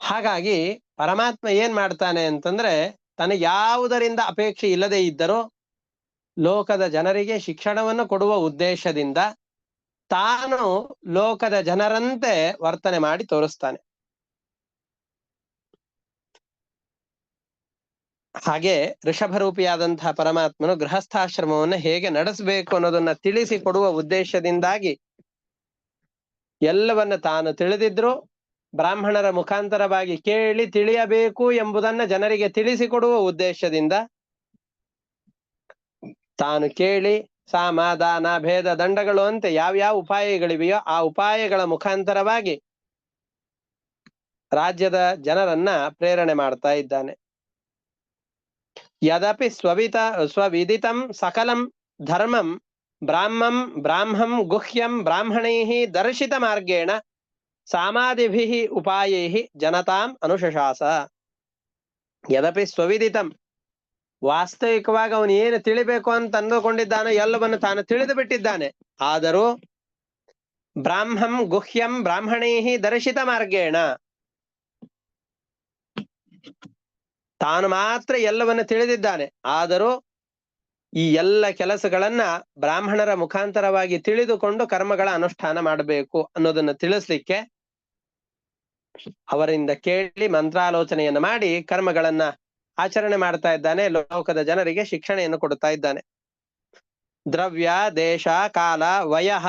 ಹಾಗಾಗಿ ಪರಮಾತ್ಮ ಏನ್ ಮಾಡ್ತಾನೆ ಅಂತಂದ್ರೆ, ತನಗೆ ಯಾವುದರಿಂದ ಅಪೇಕ್ಷೆ ಇಲ್ಲದೆ ಇದ್ದರೂ ಲೋಕದ ಜನರಿಗೆ ಶಿಕ್ಷಣವನ್ನು ಕೊಡುವ ಉದ್ದೇಶದಿಂದ ತಾನು ಲೋಕದ ಜನರಂತೆ ವರ್ತನೆ ಮಾಡಿ ತೋರಿಸ್ತಾನೆ. ಹಾಗೆ ಋಷಭರೂಪಿಯಾದಂತಹ ಪರಮಾತ್ಮನು ಗೃಹಸ್ಥಾಶ್ರಮವನ್ನು ಹೇಗೆ ನಡೆಸಬೇಕು ಅನ್ನೋದನ್ನ ತಿಳಿಸಿ ಕೊಡುವ ಉದ್ದೇಶದಿಂದಾಗಿ ಎಲ್ಲವನ್ನ ತಾನು ತಿಳಿದಿದ್ರು ಬ್ರಾಹ್ಮಣರ ಮುಖಾಂತರವಾಗಿ ಕೇಳಿ ತಿಳಿಯಬೇಕು ಎಂಬುದನ್ನ ಜನರಿಗೆ ತಿಳಿಸಿಕೊಡುವ ಉದ್ದೇಶದಿಂದ ತಾನು ಕೇಳಿ ಸಾಮ ದಾನ ಭೇದ ದಂಡಗಳು ಅಂತ ಯಾವ್ಯಾವ ಉಪಾಯಗಳಿವೆಯೋ ಆ ಉಪಾಯಗಳ ಮುಖಾಂತರವಾಗಿ ರಾಜ್ಯದ ಜನರನ್ನ ಪ್ರೇರಣೆ ಮಾಡ್ತಾ ಇದ್ದಾನೆ. ಯದಪಿ ಸ್ವವಿದಿತಂ ಸಕಲಂ ಧರ್ಮಂ ಬ್ರಾಹ್ಮಂ ಗುಹ್ಯಂ ಬ್ರಾಹ್ಮಣೈಃ ದರ್ಶಿತ ಮಾರ್ಗೇಣ ಸಾಮಾದಿಭಿಃ ಉಪಾಯೈಃ ಜನತಾಂ ಅನುಶಾಸ. ಯದಪಿ ಸ್ವವಿದಿತಂ, ವಾಸ್ತವಿಕವಾಗಿ ಅವನು ಏನು ತಿಳಿಬೇಕು ಅಂತ ಅಂದುಕೊಂಡಿದ್ದಾನೋ ಎಲ್ಲವನ್ನು ತಾನು ತಿಳಿದು ಬಿಟ್ಟಿದ್ದಾನೆ. ಆದರೂ ಬ್ರಾಹ್ಮಂ ಗುಹ್ಯಂ ಬ್ರಾಹ್ಮಣೈಃ ದರ್ಶಿತ ಮಾರ್ಗೇಣ, ತಾನು ಮಾತ್ರ ಎಲ್ಲವನ್ನು ತಿಳಿದಿದ್ದಾನೆ, ಆದರೂ ಈ ಎಲ್ಲ ಕೆಲಸಗಳನ್ನ ಬ್ರಾಹ್ಮಣರ ಮುಖಾಂತರವಾಗಿ ತಿಳಿದುಕೊಂಡು ಕರ್ಮಗಳ ಅನುಷ್ಠಾನ ಮಾಡಬೇಕು ಅನ್ನೋದನ್ನ ತಿಳಿಸ್ಲಿಕ್ಕೆ ಅವರಿಂದ ಕೇಳಿ ಮಂತ್ರಾಲೋಚನೆಯನ್ನು ಮಾಡಿ ಕರ್ಮಗಳನ್ನ ಆಚರಣೆ ಮಾಡ್ತಾ ಇದ್ದಾನೆ, ಲೋಕದ ಜನರಿಗೆ ಶಿಕ್ಷಣೆಯನ್ನು ಕೊಡ್ತಾ ಇದ್ದಾನೆ. ದ್ರವ್ಯ ದೇಶ ಕಾಲ ವಯಃ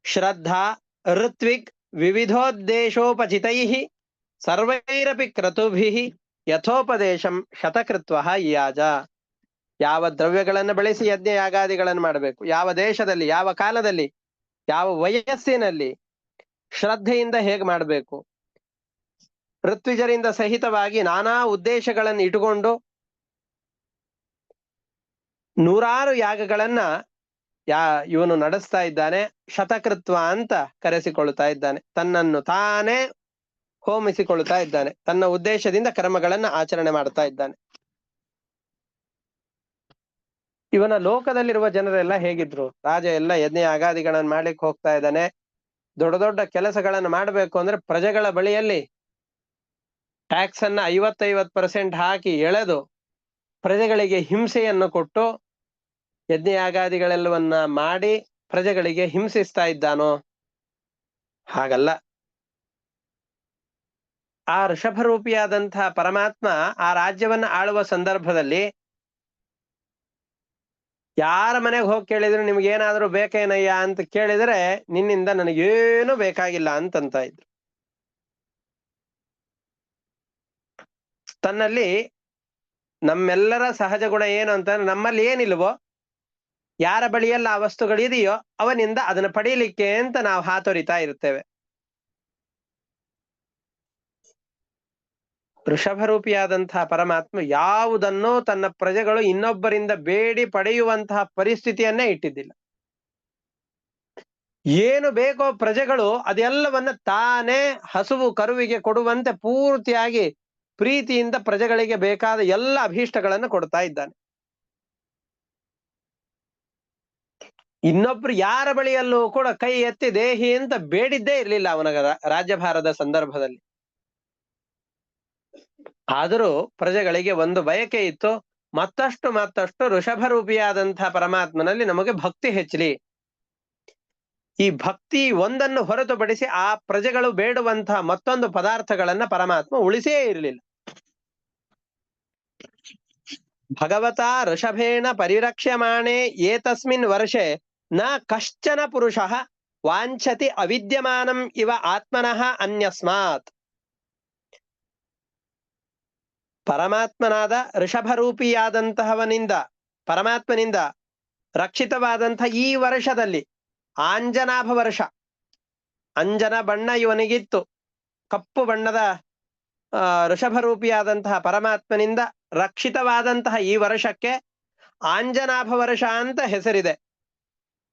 ಶ್ರದ್ಧಾ ಋತ್ವಿಕ್ ವಿವಿಧೋದ್ದೇಶೋಪಚಿತೈಃ ಸರ್ವೈರಪಿ ಕ್ರತುಭಿಃ ಯಥೋಪದೇಶಂ ಶತಕೃತ್ವ ಯಾಜ. ಯಾವ ದ್ರವ್ಯಗಳನ್ನು ಬಳಸಿ ಯಜ್ಞ ಯಾಗಾದಿಗಳನ್ನು ಮಾಡಬೇಕು, ಯಾವ ದೇಶದಲ್ಲಿ, ಯಾವ ಕಾಲದಲ್ಲಿ, ಯಾವ ವಯಸ್ಸಿನಲ್ಲಿ, ಶ್ರದ್ಧೆಯಿಂದ ಹೇಗೆ ಮಾಡಬೇಕು, ಋತ್ವಿಜರಿಂದ ಸಹಿತವಾಗಿ ನಾನಾ ಉದ್ದೇಶಗಳನ್ನು ಇಟ್ಟುಕೊಂಡು ನೂರಾರು ಯಾಗಗಳನ್ನ ಇವನು ನಡೆಸ್ತಾ ಇದ್ದಾನೆ. ಶತಕೃತ್ವ ಅಂತ ಕರೆಸಿಕೊಳ್ತಾ ಇದ್ದಾನೆ. ತನ್ನನ್ನು ತಾನೇ ಹೋಮಿಸಿಕೊಳ್ತಾ ಇದ್ದಾನೆ. ತನ್ನ ಉದ್ದೇಶದಿಂದ ಕರ್ಮಗಳನ್ನ ಆಚರಣೆ ಮಾಡ್ತಾ ಇದ್ದಾನೆ. ಇವನ ಲೋಕದಲ್ಲಿರುವ ಜನರೆಲ್ಲ ಹೇಗಿದ್ರು? ರಾಜ ಎಲ್ಲ ಯಜ್ಞ ಯಾಗಾದಿಗಳನ್ನ ಮಾಡ್ಲಿಕ್ಕೆ ಹೋಗ್ತಾ ಇದ್ದಾನೆ. ದೊಡ್ಡ ದೊಡ್ಡ ಕೆಲಸಗಳನ್ನು ಮಾಡಬೇಕು ಅಂದ್ರೆ ಪ್ರಜೆಗಳ ಬಳಿಯಲ್ಲಿ ಟ್ಯಾಕ್ಸ್ ಅನ್ನ 50% ಹಾಕಿ ಎಳೆದು ಪ್ರಜೆಗಳಿಗೆ ಹಿಂಸೆಯನ್ನು ಕೊಟ್ಟು ಯಜ್ಞ ಯಾಗಾದಿಗಳೆಲ್ಲವನ್ನ ಮಾಡಿ ಪ್ರಜೆಗಳಿಗೆ ಹಿಂಸಿಸ್ತಾ ಇದ್ದಾನೋ? ಹಾಗಲ್ಲ. ಆ ಋಷಭರೂಪಿಯಾದಂತಹ ಪರಮಾತ್ಮ ಆ ರಾಜ್ಯವನ್ನ ಆಳುವ ಸಂದರ್ಭದಲ್ಲಿ ಯಾರ ಮನೆಗೆ ಹೋಗಿ ಕೇಳಿದ್ರು ನಿಮ್ಗೇನಾದ್ರೂ ಬೇಕೇನಯ್ಯ ಅಂತ ಕೇಳಿದ್ರೆ ನಿನ್ನಿಂದ ನನಗೇನು ಬೇಕಾಗಿಲ್ಲ ಅಂತಂತ ಇದ್ರು. ತನ್ನಲ್ಲಿ ನಮ್ಮೆಲ್ಲರ ಸಹಜ ಗುಣ ಏನು ಅಂತಂದ್ರೆ ನಮ್ಮಲ್ಲಿ ಏನಿಲ್ವೋ, ಯಾರ ಬಳಿಯಲ್ಲಿ ಆ ವಸ್ತುಗಳಿದೆಯೋ ಅವನಿಂದ ಅದನ್ನ ಪಡೀಲಿಕ್ಕೆ ಅಂತ ನಾವು ಹಾತೊರಿತಾ ಇರ್ತೇವೆ. ಋಷಭರೂಪಿಯಾದಂತಹ ಪರಮಾತ್ಮ ಯಾವುದನ್ನೋ ತನ್ನ ಪ್ರಜೆಗಳು ಇನ್ನೊಬ್ಬರಿಂದ ಬೇಡಿ ಪಡೆಯುವಂತಹ ಪರಿಸ್ಥಿತಿಯನ್ನೇ ಇಟ್ಟಿದ್ದಿಲ್ಲ. ಏನು ಬೇಕೋ ಪ್ರಜೆಗಳು ಅದೆಲ್ಲವನ್ನ ತಾನೇ ಹಸುವು ಕರುವಿಗೆ ಕೊಡುವಂತೆ ಪೂರ್ತಿಯಾಗಿ ಪ್ರೀತಿಯಿಂದ ಪ್ರಜೆಗಳಿಗೆ ಬೇಕಾದ ಎಲ್ಲ ಅಭೀಷ್ಟಗಳನ್ನು ಕೊಡ್ತಾ ಇದ್ದಾನೆ. ಇನ್ನೊಬ್ರು ಯಾರ ಬಳಿಯಲ್ಲೂ ಕೂಡ ಕೈ ಎತ್ತಿ ದೇಹಿ ಅಂತ ಬೇಡಿದ್ದೇ ಇರ್ಲಿಲ್ಲ ಅವನ ರಾಜ್ಯಭಾರದ ಸಂದರ್ಭದಲ್ಲಿ. ಆದರೂ ಪ್ರಜೆಗಳಿಗೆ ಒಂದು ಬಯಕೆ ಇತ್ತು, ಮತ್ತಷ್ಟು ಋಷಭರೂಪಿಯಾದಂತಹ ಪರಮಾತ್ಮನಲ್ಲಿ ನಮಗೆ ಭಕ್ತಿ ಹೆಚ್ಚಲಿ. ಈ ಭಕ್ತಿ ಒಂದನ್ನು ಹೊರತುಪಡಿಸಿ ಆ ಪ್ರಜೆಗಳು ಬೇಡುವಂತಹ ಮತ್ತೊಂದು ಪದಾರ್ಥಗಳನ್ನ ಪರಮಾತ್ಮ ಉಳಿಸೇ ಇರಲಿಲ್ಲ. ಭಗವತಾ ಋಷಭೇಣ ಪರಿರಕ್ಷ್ಯಮಾಣೆ ಏತಸ್ಮಿನ್ ವರ್ಷೆ ನ ಕಶ್ಚನ ಪುರುಷಃ ವಾಂಛತಿ ಅವಿದ್ಯಮಾನಂ ಇವ ಆತ್ಮನಃ ಅನ್ಯಸ್ಮಾತ್. ಪರಮಾತ್ಮನಾದ ಋಷಭರೂಪಿಯಾದಂತಹವನಿಂದ ಪರಮಾತ್ಮನಿಂದ ರಕ್ಷಿತವಾದಂತಹ ಈ ವರ್ಷದಲ್ಲಿ, ಆಂಜನಾಭ ವರ್ಷ, ಅಂಜನ ಬಣ್ಣ ಇವನಿಗಿತ್ತು, ಕಪ್ಪು ಬಣ್ಣದ ಋಷಭರೂಪಿಯಾದಂತಹ ಪರಮಾತ್ಮನಿಂದ ರಕ್ಷಿತವಾದಂತಹ ಈ ವರ್ಷಕ್ಕೆ ಆಂಜನಾಭ ವರ್ಷ ಅಂತ ಹೆಸರಿದೆ.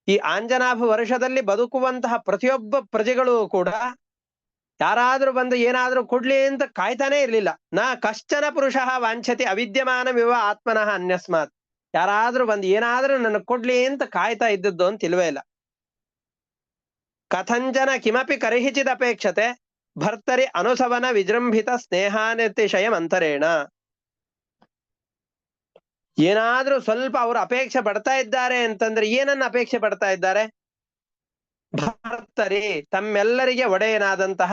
ಈ ಆಂಜನಾಭ ವರ್ಷದಲ್ಲಿ ಬದುಕುವಂತಹ ಪ್ರತಿಯೊಬ್ಬ ಪ್ರಜೆಗಳು ಕೂಡ ಯಾರಾದ್ರೂ ಬಂದು ಏನಾದ್ರೂ ಕೊಡ್ಲಿ ಅಂತ ಕಾಯ್ತಾನೆ ಇರ್ಲಿಲ್ಲ. ನ ಕಶ್ಚನ ಪುರುಷಃ ವಾಂಛತಿ ಅವಿದ್ಯಮಾನವಿವ ಆತ್ಮನಃ ಅನ್ಯಸ್ಮಾತ್. ಯಾರಾದ್ರೂ ಬಂದು ಏನಾದ್ರೂ ನನಗೆ ಕೊಡ್ಲಿ ಅಂತ ಕಾಯ್ತಾ ಇದ್ದದ್ದು ಅಂತ ಇಲ್ವೇ ಇಲ್ಲ. ಕಥಂಜನ ಕಿಮಪಿ ಕರ್ಹಿಚಿದ ಅಪೇಕ್ಷತೆ ಭರ್ತರಿ ಅನುಸವನ ವಿಜೃಂಭಿತ ಸ್ನೇಹಾನಿತಿಶಯ ಮಂತರೇಣ. ಏನಾದ್ರೂ ಸ್ವಲ್ಪ ಅವರು ಅಪೇಕ್ಷೆ ಪಡ್ತಾ ಇದ್ದಾರೆ ಅಂತಂದ್ರೆ ಏನನ್ನ ಅಪೇಕ್ಷೆ ಪಡ್ತಾ ಇದ್ದಾರೆ? ಭರ್ತರಿ, ತಮ್ಮೆಲ್ಲರಿಗೆ ಒಡೆಯನಾದಂತಹ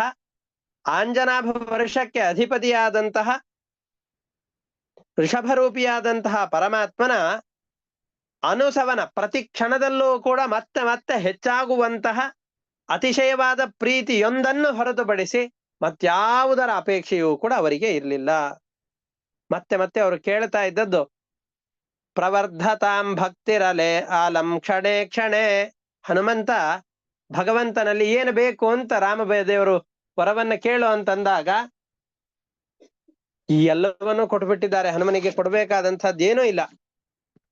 ಆಂಜನಾಭ ವರ್ಷಕ್ಕೆ ಅಧಿಪತಿಯಾದಂತಹ ಋಷಭರೂಪಿಯಾದಂತಹ ಪರಮಾತ್ಮನ ಅನುಸವನ, ಪ್ರತಿ ಕ್ಷಣದಲ್ಲೂ ಕೂಡ ಮತ್ತೆ ಮತ್ತೆ ಹೆಚ್ಚಾಗುವಂತಹ ಅತಿಶಯವಾದ ಪ್ರೀತಿಯೊಂದನ್ನು ಹೊರತುಪಡಿಸಿ ಮತ್ಯಾವುದರ ಅಪೇಕ್ಷೆಯೂ ಕೂಡ ಅವರಿಗೆ ಇರಲಿಲ್ಲ. ಮತ್ತೆ ಮತ್ತೆ ಅವರು ಕೇಳ್ತಾ ಇದ್ದದ್ದು ಪ್ರವರ್ಧತಾಂ ಭಕ್ತಿರಲೆ ಆಲಂ ಕ್ಷಣೆ ಕ್ಷಣೆ. ಹನುಮಂತ ಭಗವಂತನಲ್ಲಿ ಏನು ಬೇಕು ಅಂತ ರಾಮದೇವರು ವರವನ್ನ ಕೇಳು ಅಂತಂದಾಗ ಈ ಎಲ್ಲವನ್ನೂ ಕೊಟ್ಬಿಟ್ಟಿದ್ದಾರೆ. ಹನುಮನಿಗೆ ಕೊಡ್ಬೇಕಾದಂಥದ್ದು ಏನೂ ಇಲ್ಲ.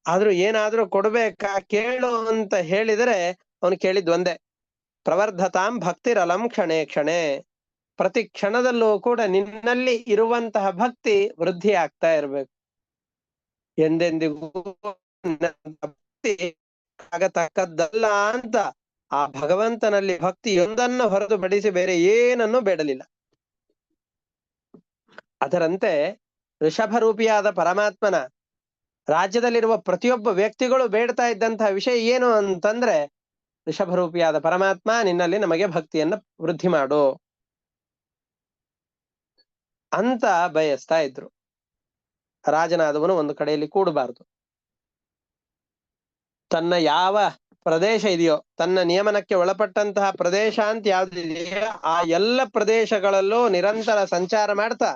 ಆದ್ರೂ ಏನಾದ್ರೂ ಕೊಡ್ಬೇಕಾ ಕೇಳು ಅಂತ ಹೇಳಿದರೆ ಅವನು ಕೇಳಿದ್ ಒಂದೇ, ಪ್ರವರ್ಧತಾಂ ಭಕ್ತಿರಲಂ ಕ್ಷಣೆ ಕ್ಷಣೆ. ಪ್ರತಿ ಕ್ಷಣದಲ್ಲೂ ಕೂಡ ನಿನ್ನಲ್ಲಿ ಇರುವಂತಹ ಭಕ್ತಿ ವೃದ್ಧಿ ಆಗ್ತಾ ಇರ್ಬೇಕು. ಎಂದೆಂದಿಗೂ ಭಕ್ತಿ ಆಗತಕ್ಕದ್ದಲ್ಲ ಅಂತ ಆ ಭಗವಂತನಲ್ಲಿ ಭಕ್ತಿಯೊಂದನ್ನು ಹೊರತುಪಡಿಸಿ ಬೇರೆ ಏನನ್ನು ಬೇಡಲಿಲ್ಲ. ಅದರಂತೆ ಋಷಭರೂಪಿಯಾದ ಪರಮಾತ್ಮನ ರಾಜ್ಯದಲ್ಲಿರುವ ಪ್ರತಿಯೊಬ್ಬ ವ್ಯಕ್ತಿಗಳು ಬೇಡ್ತಾ ಇದ್ದಂತಹ ವಿಷಯ ಏನು ಅಂತಂದ್ರೆ, ಋಷಭರೂಪಿಯಾದ ಪರಮಾತ್ಮ ನಿನ್ನಲ್ಲಿ ನಮಗೆ ಭಕ್ತಿಯನ್ನ ವೃದ್ಧಿ ಮಾಡು ಅಂತ ಬಯಸ್ತಾ ಇದ್ರು. ರಾಜನಾದವನು ಒಂದು ಕಡೆಯಲ್ಲಿ ಕೂಡಬಾರದು. ತನ್ನ ಯಾವ ಪ್ರದೇಶ ಇದೆಯೋ, ತನ್ನ ನಿಯಮನಕ್ಕೆ ಒಳಪಟ್ಟಂತಹ ಪ್ರದೇಶ ಅಂತ ಯಾವ್ದಿದೆಯೋ ಆ ಎಲ್ಲ ಪ್ರದೇಶಗಳಲ್ಲೂ ನಿರಂತರ ಸಂಚಾರ ಮಾಡ್ತಾ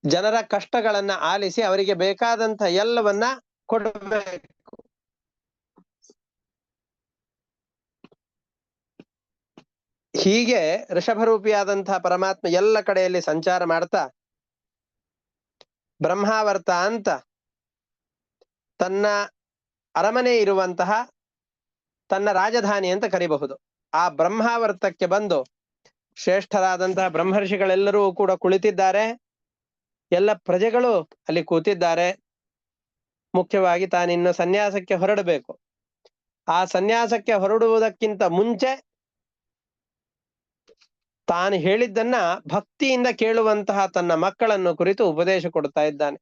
ಜನರ ಕಷ್ಟಗಳನ್ನ ಆಲಿಸಿ ಅವರಿಗೆ ಬೇಕಾದಂತ ಎಲ್ಲವನ್ನ ಕೊಡಬೇಕು. ಹೀಗೆ ಋಷಭರೂಪಿಯಾದಂತಹ ಪರಮಾತ್ಮ ಎಲ್ಲ ಕಡೆಯಲ್ಲಿ ಸಂಚಾರ ಮಾಡ್ತಾ ಬ್ರಹ್ಮಾವರ್ತ ಅಂತ ತನ್ನ ಅರಮನೆ ಇರುವಂತಹ ತನ್ನ ರಾಜಧಾನಿ ಅಂತ ಕರಿಬಹುದು ಆ ಬ್ರಹ್ಮಾವರ್ತಕ್ಕೆ ಬಂದು ಶ್ರೇಷ್ಠರಾದಂತಹ ಬ್ರಹ್ಮರ್ಷಿಗಳೆಲ್ಲರೂ ಕೂಡ ಕುಳಿತಿದ್ದಾರೆ. ಎಲ್ಲ ಪ್ರಜೆಗಳು ಅಲ್ಲಿ ಕೂತಿದ್ದಾರೆ. ಮುಖ್ಯವಾಗಿ ತಾನಿನ್ನು ಸನ್ಯಾಸಕ್ಕೆ ಹೊರಡಬೇಕು. ಆ ಸನ್ಯಾಸಕ್ಕೆ ಹೊರಡುವುದಕ್ಕಿಂತ ಮುಂಚೆ ತಾನು ಹೇಳಿದ್ದನ್ನ ಭಕ್ತಿಯಿಂದ ಕೇಳುವಂತಹ ತನ್ನ ಮಕ್ಕಳನ್ನು ಕುರಿತು ಉಪದೇಶ ಕೊಡ್ತಾ ಇದ್ದಾನೆ.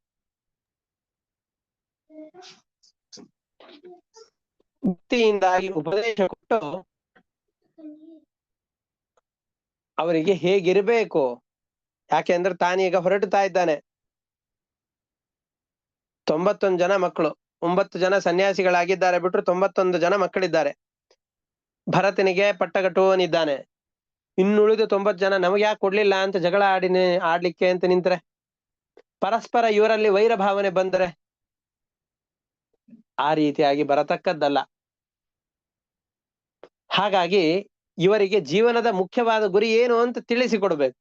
ಭಕ್ತಿಯಿಂದಾಗಿ ಉಪದೇಶ ಕೊಟ್ಟು ಅವರಿಗೆ ಹೇಗಿರಬೇಕು, ಯಾಕೆಂದ್ರೆ ತಾನೀಗ ಹೊರಡ್ತಾ ಇದ್ದಾನೆ. 91 ಜನ ಮಕ್ಕಳು, 9 ಜನ ಸನ್ಯಾಸಿಗಳಾಗಿದ್ದಾರೆ ಬಿಟ್ರು 91 ಜನ ಮಕ್ಕಳಿದ್ದಾರೆ. ಭರತನಿಗೆ ಪಟ್ಟ ಕಟ್ಟುವವನಿದ್ದಾನೆ. ಇನ್ನುಳಿದು 90 ಜನ ನಮಗೆ ಯಾಕೆ ಕೊಡ್ಲಿಲ್ಲ ಅಂತ ಜಗಳ ಆಡ್ಲಿಕ್ಕೆ ಅಂತ ನಿಂತ್ರೆ, ಪರಸ್ಪರ ಇವರಲ್ಲಿ ವೈರ ಭಾವನೆ ಬಂದರೆ ಆ ರೀತಿಯಾಗಿ ಬರತಕ್ಕದ್ದಲ್ಲ. ಹಾಗಾಗಿ ಇವರಿಗೆ ಜೀವನದ ಮುಖ್ಯವಾದ ಗುರಿ ಏನು ಅಂತ ತಿಳಿಸಿಕೊಡ್ಬೇಕು.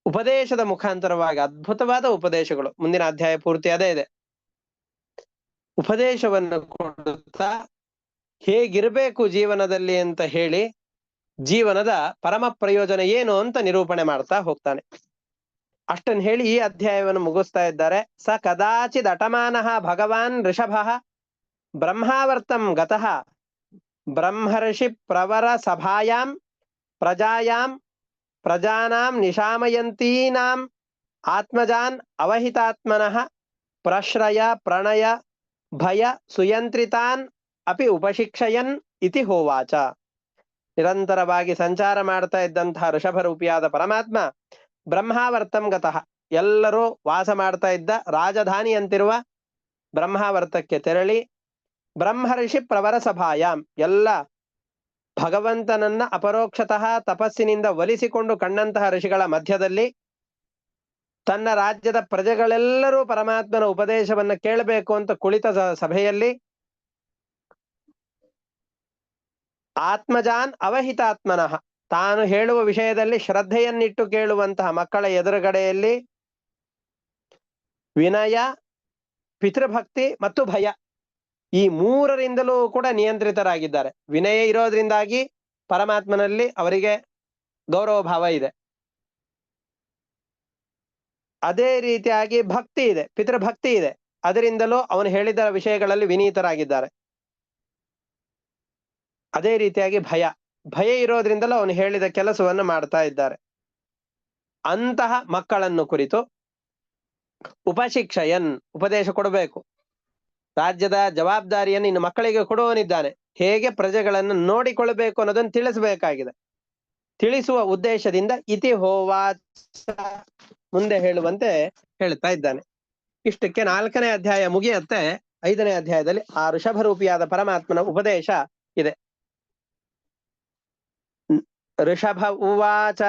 ಉಪದೇಶದ ಮುಖಾಂತರವಾಗಿ ಅದ್ಭುತವಾದ ಉಪದೇಶಗಳು. ಮುಂದಿನ ಅಧ್ಯಾಯ ಪೂರ್ತಿ ಅದೇ ಇದೆ. ಉಪದೇಶವನ್ನು ಕೊಡುತ್ತಾ ಹೇಗಿರಬೇಕು ಜೀವನದಲ್ಲಿ ಅಂತ ಹೇಳಿ ಜೀವನದ ಪರಮ ಪ್ರಯೋಜನ ಏನು ಅಂತ ನಿರೂಪಣೆ ಮಾಡ್ತಾ ಹೋಗ್ತಾನೆ. ಅಷ್ಟನ್ನು ಹೇಳಿ ಈ ಅಧ್ಯಾಯವನ್ನು ಮುಗಿಸ್ತಾ ಇದ್ದಾರೆ. ಸ ಕದಾಚಿದ್ ಅಟಮಾನಃ ಭಗವಾನ್ ಋಷಭಃ ಬ್ರಹ್ಮಾವರ್ತಂ ಗತಃ ಬ್ರಹ್ಮರ್ಷಿ ಪ್ರವರ ಸಭಾಯಾಂ ಪ್ರಜಾನಾಂ ನಿಶಾಮಯಂತೀನಾಂ ಆತ್ಮಜಾನ್ ಅವಹಿತಾತ್ಮನಃ ಪ್ರಶ್ರಯ ಪ್ರಣಯ ಭಯ ಸುಯಂತ್ರಿತಾನ್ ಅಪಿ ಉಪಶಿಕ್ಷಯನ್ ಇತಿ ಹೋವಾಚ. ನಿರಂತರವಾಗಿ ಸಂಚಾರ ಮಾಡ್ತಾ ಇದ್ದಂತಹ ಋಷಭರೂಪಿಯಾದ ಪರಮಾತ್ಮ ಬ್ರಹ್ಮಾವರ್ತಂ ಗತಃ, ಎಲ್ಲರೂ ವಾಸ ಮಾಡ್ತಾ ಇದ್ದ ರಾಜಧಾನಿ ಅಂತಿರುವ ಬ್ರಹ್ಮಾವರ್ತಕ್ಕೆ ತೆರಳಿ ಬ್ರಹ್ಮರ್ಷಿ ಪ್ರವರ ಸಭಾಯಾಮ್, ಎಲ್ಲ ಭಗವಂತನನ್ನ ಅಪರೋಕ್ಷತಃ ತಪಸ್ಸಿನಿಂದ ಒಲಿಸಿಕೊಂಡು ಕಂಡಂತಹ ಋಷಿಗಳ ಮಧ್ಯದಲ್ಲಿ ತನ್ನ ರಾಜ್ಯದ ಪ್ರಜೆಗಳೆಲ್ಲರೂ ಪರಮಾತ್ಮನ ಉಪದೇಶವನ್ನ ಕೇಳಬೇಕು ಅಂತ ಕುಳಿತ ಸಭೆಯಲ್ಲಿ ಆತ್ಮಜಾನ್ ಅವಹಿತಾತ್ಮನಃ, ತಾನು ಹೇಳುವ ವಿಷಯದಲ್ಲಿ ಶ್ರದ್ಧೆಯನ್ನಿಟ್ಟು ಕೇಳುವಂತಹ ಮಕ್ಕಳ ಎದುರುಗಡೆಯಲ್ಲಿ ವಿನಯ, ಪಿತೃಭಕ್ತಿ ಮತ್ತು ಭಯ, ಈ ಮೂರರಿಂದಲೂ ಕೂಡ ನಿಯಂತ್ರಿತರಾಗಿದ್ದಾರೆ. ವಿನಯ ಇರೋದ್ರಿಂದಾಗಿ ಪರಮಾತ್ಮನಲ್ಲಿ ಅವರಿಗೆ ಗೌರವ ಭಾವ ಇದೆ. ಅದೇ ರೀತಿಯಾಗಿ ಭಕ್ತಿ ಇದೆ, ಪಿತೃಭಕ್ತಿ ಇದೆ. ಅದರಿಂದಲೂ ಅವನು ಹೇಳಿದ ವಿಷಯಗಳಲ್ಲಿ ವಿನೀತರಾಗಿದ್ದಾರೆ. ಅದೇ ರೀತಿಯಾಗಿ ಭಯ ಇರೋದ್ರಿಂದಲೂ ಅವನು ಹೇಳಿದ ಕೆಲಸವನ್ನು ಮಾಡ್ತಾ ಇದ್ದಾರೆ. ಅಂತಹ ಮಕ್ಕಳನ್ನು ಕುರಿತು ಉಪಶಿಕ್ಷಯನ್, ಉಪದೇಶ ಕೊಡಬೇಕು. ರಾಜ್ಯದ ಜವಾಬ್ದಾರಿಯನ್ನು ಇನ್ನು ಮಕ್ಕಳಿಗೆ ಕೊಡುವವನಿದ್ದಾನೆ. ಹೇಗೆ ಪ್ರಜೆಗಳನ್ನು ನೋಡಿಕೊಳ್ಳಬೇಕು ಅನ್ನೋದನ್ನು ತಿಳಿಸಬೇಕಾಗಿದೆ. ತಿಳಿಸುವ ಉದ್ದೇಶದಿಂದ ಇತಿ ಹೋವಾಚ, ಮುಂದೆ ಹೇಳುವಂತೆ ಹೇಳ್ತಾ ಇದ್ದಾನೆ. ಇಷ್ಟಕ್ಕೆ 4ನೇ ಅಧ್ಯಾಯ ಮುಗಿಯತ್ತೆ. 5ನೇ ಅಧ್ಯಾಯದಲ್ಲಿ ಆ ಋಷಭರೂಪಿಯಾದ ಪರಮಾತ್ಮನ ಉಪದೇಶ ಇದೆ. ಋಷಭ ಉವಾಚ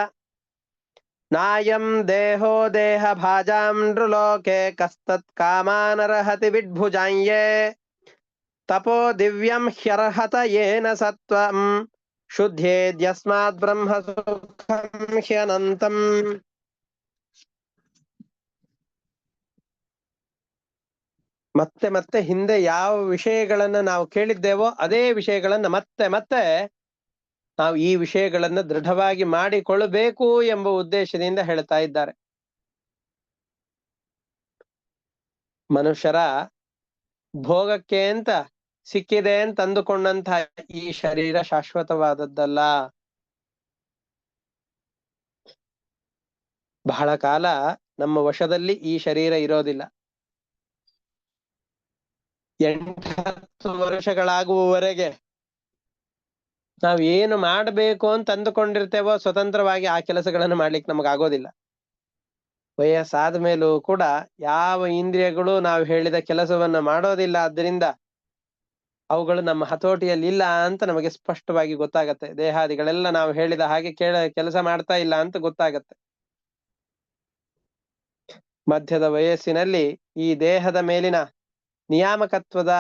ನಾಯಂ ದೇಹೋ ದೇಹ ಭಾಜಾಂ ನೃಲೋಕೆ ಕಸ್ತತ್ ಕಾಮಾನರ್ಹತಿ ವಿಡ್ಭುಜಾಂಯೇ ತಪೋ ದಿವ್ಯಂ ಹ್ಯರ್ಹತ ಯೇನ ಸತ್ವಂ ಶುದ್ಧೇದ್ಯಸ್ಮಾತ್ ಬ್ರಹ್ಮ ಸುಖಂ ಹ್ಯನಂತಂ. ಮತ್ತೆ ಮತ್ತೆ ಹಿಂದೆ ಯಾವ ವಿಷಯಗಳನ್ನ ನಾವು ಕೇಳಿದ್ದೇವೋ ಅದೇ ವಿಷಯಗಳನ್ನ ಮತ್ತೆ ನಾವು ಈ ವಿಷಯಗಳನ್ನ ದೃಢವಾಗಿ ಮಾಡಿಕೊಳ್ಳಬೇಕು ಎಂಬ ಉದ್ದೇಶದಿಂದ ಹೇಳ್ತಾ ಇದ್ದಾರೆ. ಮನುಷ್ಯರ ಭೋಗಕ್ಕೆ ಅಂತ ಸಿಕ್ಕಿದೆ ಅಂತ ಅಂದುಕೊಂಡಂತಹ ಈ ಶರೀರ ಶಾಶ್ವತವಾದದ್ದಲ್ಲ. ಬಹಳ ಕಾಲ ನಮ್ಮ ವಶದಲ್ಲಿ ಈ ಶರೀರ ಇರೋದಿಲ್ಲ. 8-10 ವರ್ಷಗಳಾಗುವವರೆಗೆ ನಾವ್ ಏನು ಮಾಡಬೇಕು ಅಂತ ಅಂದುಕೊಂಡಿರ್ತೇವೋ ಸ್ವತಂತ್ರವಾಗಿ ಆ ಕೆಲಸಗಳನ್ನು ಮಾಡ್ಲಿಕ್ಕೆ ನಮಗಾಗೋದಿಲ್ಲ. ವಯಸ್ಸಾದ ಮೇಲೂ ಕೂಡ ಯಾವ ಇಂದ್ರಿಯಗಳು ನಾವು ಹೇಳಿದ ಕೆಲಸವನ್ನ ಮಾಡೋದಿಲ್ಲ. ಆದ್ದರಿಂದ ಅವುಗಳು ನಮ್ಮ ಹತೋಟಿಯಲ್ಲಿ ಇಲ್ಲ ಅಂತ ನಮಗೆ ಸ್ಪಷ್ಟವಾಗಿ ಗೊತ್ತಾಗತ್ತೆ. ದೇಹಾದಿಗಳೆಲ್ಲ ನಾವು ಹೇಳಿದ ಹಾಗೆ ಕೆಲಸ ಮಾಡ್ತಾ ಇಲ್ಲ ಅಂತ ಗೊತ್ತಾಗತ್ತೆ. ಮಧ್ಯದ ವಯಸ್ಸಿನಲ್ಲಿ ಈ ದೇಹದ ಮೇಲಿನ ನಿಯಾಮಕತ್ವದ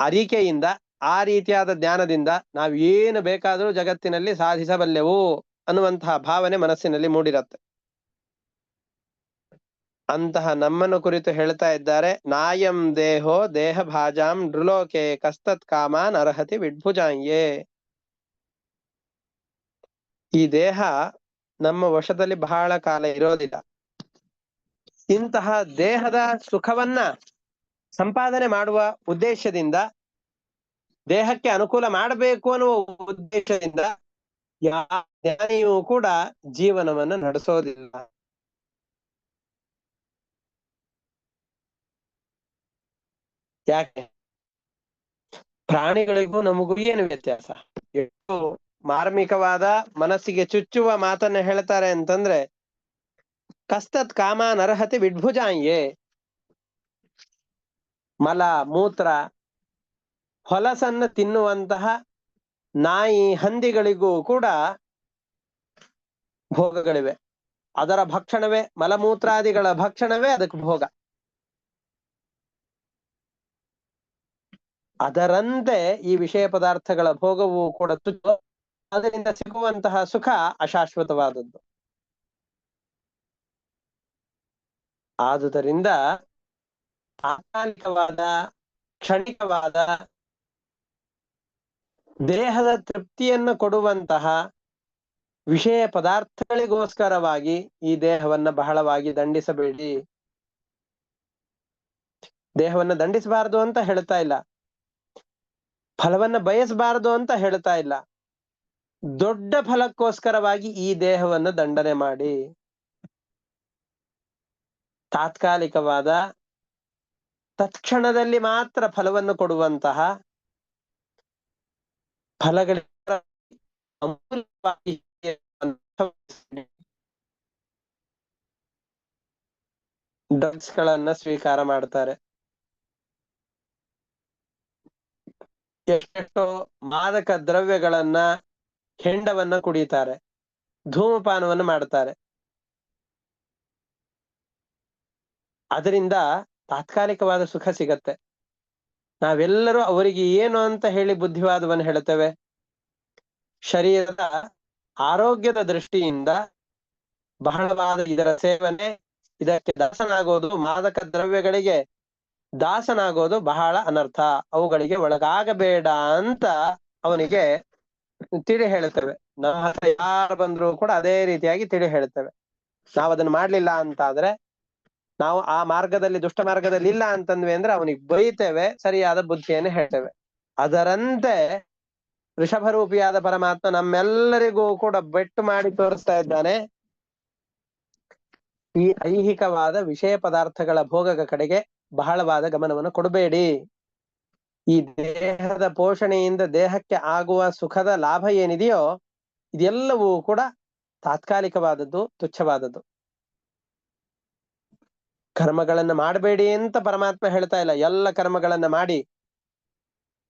ಅರಿಕೆಯಿಂದ, ಆ ರೀತಿಯಾದ ಜ್ಞಾನದಿಂದ ನಾವು ಏನು ಬೇಕಾದರೂ ಜಗತ್ತಿನಲ್ಲಿ ಸಾಧಿಸಬಲ್ಲೆವು ಅನ್ನುವಂತಹ ಭಾವನೆ ಮನಸ್ಸಿನಲ್ಲಿ ಮೂಡಿರತ್ತೆ. ಅಂತಹ ನಮ್ಮನ್ನು ಕುರಿತು ಹೇಳ್ತಾ ಇದ್ದಾರೆ. ನಾಯಂ ದೇಹೋ ದೇಹ ಭಾಜಾಂ ನೃಲೋಕೆ ಕಸ್ತತ್ ಕಾಮಾನ್ ಅರ್ಹತಿ ವಿಡ್ಭುಜಾಂಯೇ. ಈ ದೇಹ ನಮ್ಮ ವಶದಲ್ಲಿ ಬಹಳ ಕಾಲ ಇರೋದಿಲ್ಲ. ಇಂತಹ ದೇಹದ ಸುಖವನ್ನ ಸಂಪಾದನೆ ಮಾಡುವ ಉದ್ದೇಶದಿಂದ, ದೇಹಕ್ಕೆ ಅನುಕೂಲ ಮಾಡಬೇಕು ಅನ್ನುವ ಉದ್ದೇಶದಿಂದ ಯಾವ ಜ್ಞಾನಿಯೂ ಕೂಡ ಜೀವನವನ್ನ ನಡೆಸೋದಿಲ್ಲ. ಯಾಕೆ? ಪ್ರಾಣಿಗಳಿಗೂ ನಮಗೂ ಏನು ವ್ಯತ್ಯಾಸ? ಎಷ್ಟು ಮಾರ್ಮಿಕವಾದ ಮನಸ್ಸಿಗೆ ಚುಚ್ಚುವ ಮಾತನ್ನ ಹೇಳ್ತಾರೆ ಅಂತಂದ್ರೆ, ಕಸ್ತತ್ ಕಾಮ ನರಹತಿ ವಿಡ್ಭುಜಾಂಯೇ. ಮಲ ಮೂತ್ರ ಹೊಲಸನ್ನ ತಿನ್ನುವಂತಹ ನಾಯಿ ಹಂದಿಗಳಿಗೂ ಕೂಡ ಭೋಗಗಳಿವೆ. ಅದರ ಭಕ್ಷಣವೇ, ಮಲಮೂತ್ರಾದಿಗಳ ಭಕ್ಷಣವೇ ಅದಕ್ಕೆ ಭೋಗ. ಅದರಂತೆ ಈ ವಿಷಯ ಪದಾರ್ಥಗಳ ಭೋಗವು ಕೂಡ ತುಚ್ಛ. ಅದರಿಂದ ಸಿಗುವಂತಹ ಸುಖ ಅಶಾಶ್ವತವಾದದ್ದು. ಆದುದರಿಂದ ತಾತ್ಕಾಲಿಕವಾದ, ಕ್ಷಣಿಕವಾದ, ದೇಹದ ತೃಪ್ತಿಯನ್ನು ಕೊಡುವಂತಹ ವಿಷಯ ಪದಾರ್ಥಗಳಿಗೋಸ್ಕರವಾಗಿ ಈ ದೇಹವನ್ನ ಬಹಳವಾಗಿ ದಂಡಿಸಬೇಡಿ. ದೇಹವನ್ನ ದಂಡಿಸಬಾರದು ಅಂತ ಹೇಳ್ತಾ ಇಲ್ಲ, ಫಲವನ್ನ ಬಯಸಬಾರದು ಅಂತ ಹೇಳ್ತಾ ಇಲ್ಲ. ದೊಡ್ಡ ಫಲಕ್ಕೋಸ್ಕರವಾಗಿ ಈ ದೇಹವನ್ನು ದಂಡನೆ ಮಾಡಿ. ತಾತ್ಕಾಲಿಕವಾದ, ತತ್ಕ್ಷಣದಲ್ಲಿ ಮಾತ್ರ ಫಲವನ್ನು ಕೊಡುವಂತಹ ಫಲಗಳ ಅಮೂಲ್ಯವಾಗಿ ಡ್ರಗ್ಸ್ ಗಳನ್ನ ಸ್ವೀಕಾರ ಮಾಡ್ತಾರೆ. ಎಷ್ಟೆಷ್ಟೋ ಮಾದಕ ದ್ರವ್ಯಗಳನ್ನ, ಹೆಂಡವನ್ನ ಕುಡಿತಾರೆ, ಧೂಮಪಾನವನ್ನು ಮಾಡ್ತಾರೆ. ಅದರಿಂದ ತಾತ್ಕಾಲಿಕವಾದ ಸುಖ ಸಿಗತ್ತೆ. ನಾವೆಲ್ಲರೂ ಅವರಿಗೆ ಏನು ಅಂತ ಹೇಳಿ ಬುದ್ಧಿವಾದವನ್ನು ಹೇಳ್ತೇವೆ? ಶರೀರದ ಆರೋಗ್ಯದ ದೃಷ್ಟಿಯಿಂದ ಬಹಳವಾದ ಇದರ ಸೇವನೆ, ಇದಕ್ಕೆ ದಾಸನಾಗೋದು, ಮಾದಕ ದ್ರವ್ಯಗಳಿಗೆ ದಾಸನಾಗೋದು ಬಹಳ ಅನರ್ಥ, ಅವುಗಳಿಗೆ ಒಳಗಾಗಬೇಡ ಅಂತ ಅವನಿಗೆ ತಿಳಿ ಹೇಳುತ್ತೇವೆ. ನಮ್ಮ ಹತ್ರ ಯಾರು ಬಂದ್ರು ಕೂಡ ಅದೇ ರೀತಿಯಾಗಿ ತಿಳಿ ಹೇಳ್ತೇವೆ. ನಾವು ಅದನ್ನ ಮಾಡ್ಲಿಲ್ಲ ಅಂತ ಆದ್ರೆ, ನಾವು ಆ ಮಾರ್ಗದಲ್ಲಿ, ದುಷ್ಟ ಮಾರ್ಗದಲ್ಲಿ ಇಲ್ಲ ಅಂತಂದ್ವಿ ಅಂದ್ರೆ ಅವನಿಗೆ ಬೈತೇವೆ, ಸರಿಯಾದ ಬುದ್ಧಿಯನ್ನು ಹೇಳ್ತೇವೆ. ಅದರಂತೆ ಋಷಭರೂಪಿಯಾದ ಪರಮಾತ್ಮ ನಮ್ಮೆಲ್ಲರಿಗೂ ಕೂಡ ಬೆಟ್ಟು ಮಾಡಿ ತೋರಿಸ್ತಾ ಇದ್ದಾನೆ. ಈ ಐಹಿಕವಾದ ವಿಷಯ ಪದಾರ್ಥಗಳ ಭೋಗದ ಕಡೆಗೆ ಬಹಳವಾದ ಗಮನವನ್ನು ಕೊಡಬೇಡಿ. ಈ ದೇಹದ ಪೋಷಣೆಯಿಂದ ದೇಹಕ್ಕೆ ಆಗುವ ಸುಖದ ಲಾಭ ಏನಿದೆಯೋ ಇದೆಲ್ಲವೂ ಕೂಡ ತಾತ್ಕಾಲಿಕವಾದದ್ದು, ತುಚ್ಛವಾದದ್ದು. ಕರ್ಮಗಳನ್ನ ಮಾಡಬೇಡಿ ಅಂತ ಪರಮಾತ್ಮ ಹೇಳ್ತಾ ಇಲ್ಲ, ಎಲ್ಲ ಕರ್ಮಗಳನ್ನ ಮಾಡಿ.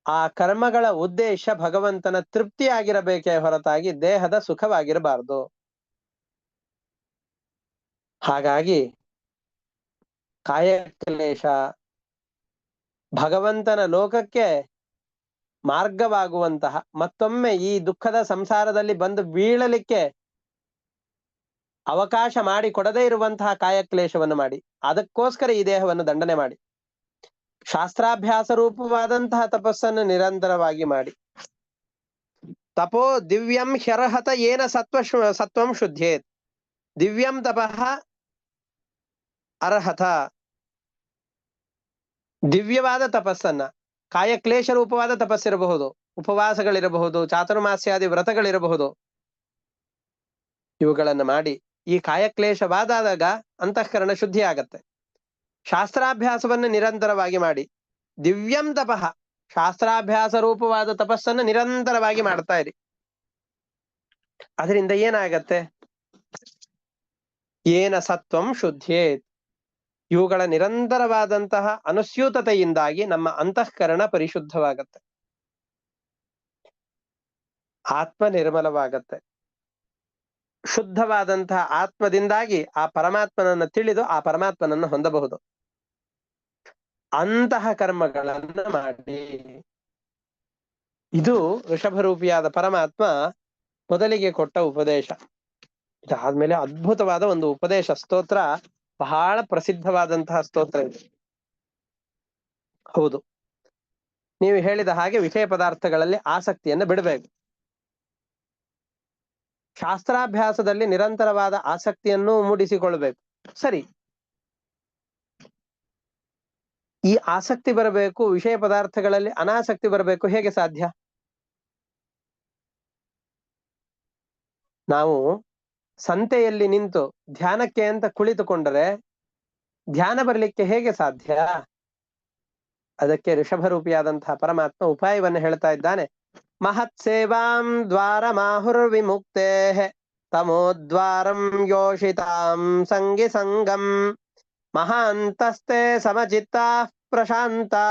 ಆ ಕರ್ಮಗಳ ಉದ್ದೇಶ ಭಗವಂತನ ತೃಪ್ತಿಯಾಗಿರಬೇಕೇ ಹೊರತಾಗಿ ದೇಹದ ಸುಖವಾಗಿರಬಾರದು. ಹಾಗಾಗಿ ಕಾಯ ಕ್ಲೇಶ ಭಗವಂತನ ಲೋಕಕ್ಕೆ ಮಾರ್ಗವಾಗುವಂತಹ, ಮತ್ತೊಮ್ಮೆ ಈ ದುಃಖದ ಸಂಸಾರದಲ್ಲಿ ಬಂದು ಬೀಳಲಿಕ್ಕೆ ಅವಕಾಶ ಮಾಡಿ ಕೊಡದೇ ಇರುವಂತಹ ಕಾಯಕ್ಲೇಶವನ್ನು ಮಾಡಿ, ಅದಕ್ಕೋಸ್ಕರ ಈ ದೇಹವನ್ನು ದಂಡನೆ ಮಾಡಿ. ಶಾಸ್ತ್ರಾಭ್ಯಾಸ ರೂಪವಾದಂತಹ ತಪಸ್ಸನ್ನು ನಿರಂತರವಾಗಿ ಮಾಡಿ. ತಪೋ ದಿವ್ಯಂ ಹ್ಯರ್ಹತ ಏನ ಸತ್ವಂ ಶುದ್ಧೇತ್. ದಿವ್ಯಂ ತಪಃ ಅರ್ಹತ. ದಿವ್ಯವಾದ ತಪಸ್ಸನ್ನ, ಕಾಯಕ್ಲೇಶ ರೂಪವಾದ ತಪಸ್ಸಿರಬಹುದು, ಉಪವಾಸಗಳಿರಬಹುದು, ಚಾತುರ್ಮಾಸ್ಯಾದಿ ವ್ರತಗಳಿರಬಹುದು, ಇವುಗಳನ್ನ ಮಾಡಿ ಈ ಕಾಯಕ್ಲೇಶವಾದಾಗ ಅಂತಃಕರಣ ಶುದ್ಧಿ ಆಗತ್ತೆ. ಶಾಸ್ತ್ರಾಭ್ಯಾಸವನ್ನು ನಿರಂತರವಾಗಿ ಮಾಡಿ. ದಿವ್ಯಂ ತಪಃ, ಶಾಸ್ತ್ರಾಭ್ಯಾಸ ರೂಪವಾದ ತಪಸ್ಸನ್ನು ನಿರಂತರವಾಗಿ ಮಾಡ್ತಾ ಇರಿ. ಅದರಿಂದ ಏನಾಗತ್ತೆ? ಏನ ಸತ್ವಂ ಶುದ್ಧೇತ್. ಇವುಗಳ ನಿರಂತರವಾದಂತಹ ಅನುಸ್ಯೂತತೆಯಿಂದಾಗಿ ನಮ್ಮ ಅಂತಃಕರಣ ಪರಿಶುದ್ಧವಾಗತ್ತೆ, ಆತ್ಮ ನಿರ್ಮಲವಾಗತ್ತೆ. ಶುದ್ಧವಾದಂತಹ ಆತ್ಮದಿಂದಾಗಿ ಆ ಪರಮಾತ್ಮನನ್ನು ತಿಳಿದು ಆ ಪರಮಾತ್ಮನನ್ನು ಹೊಂದಬಹುದು. ಅಂತಹ ಕರ್ಮಗಳನ್ನ ಮಾಡಿ. ಇದು ಋಷಭರೂಪಿಯಾದ ಪರಮಾತ್ಮ ಮೊದಲಿಗೆ ಕೊಟ್ಟ ಉಪದೇಶ. ಇದಾದ್ಮೇಲೆ ಅದ್ಭುತವಾದ ಒಂದು ಉಪದೇಶ ಸ್ತೋತ್ರ, ಬಹಳ ಪ್ರಸಿದ್ಧವಾದಂತಹ ಸ್ತೋತ್ರ ಇದು. ಹೌದು, ನೀವು ಹೇಳಿದ ಹಾಗೆ ವಿಷಯ ಪದಾರ್ಥಗಳಲ್ಲಿ ಆಸಕ್ತಿಯನ್ನು ಬಿಡಬೇಕು. ಶಾಸ್ತ್ರಾಭ್ಯಾಸದಲ್ಲಿ ನಿರಂತರವಾದ ಆಸಕ್ತಿಯನ್ನು ಮೂಡಿಸಿಕೊಳ್ಬೇಕು. ಸರಿ, ಈ ಆಸಕ್ತಿ ಬರಬೇಕು, ವಿಷಯ ಪದಾರ್ಥಗಳಲ್ಲಿ ಅನಾಸಕ್ತಿ ಬರಬೇಕು, ಹೇಗೆ ಸಾಧ್ಯ? ನಾವು ಸಂತೆಯಲ್ಲಿ ನಿಂತು ಧ್ಯಾನಕ್ಕೆ ಅಂತ ಕುಳಿತುಕೊಂಡರೆ ಧ್ಯಾನ ಬರ್ಲಿಕ್ಕೆ ಹೇಗೆ ಸಾಧ್ಯ? ಅದಕ್ಕೆ ಋಷಭರೂಪಿಯಾದಂತಹ ಪರಮಾತ್ಮ ಉಪಾಯವನ್ನು ಹೇಳ್ತಾ ಇದ್ದಾನೆ. ಮಹತ್ ಸೇವಾಂ ದ್ವಾರ ಮಾಹುರ್ ವಿಮುಕ್ತೇ ತಮೋದ್ವಾರಂ ಯೋಷಿತಾಂ ಸಂಗಿ ಸಂಗಂ ಮಹಾಂತಸ್ತೆ ಸಮಚಿತ್ತಾ ಪ್ರಶಾಂತಾ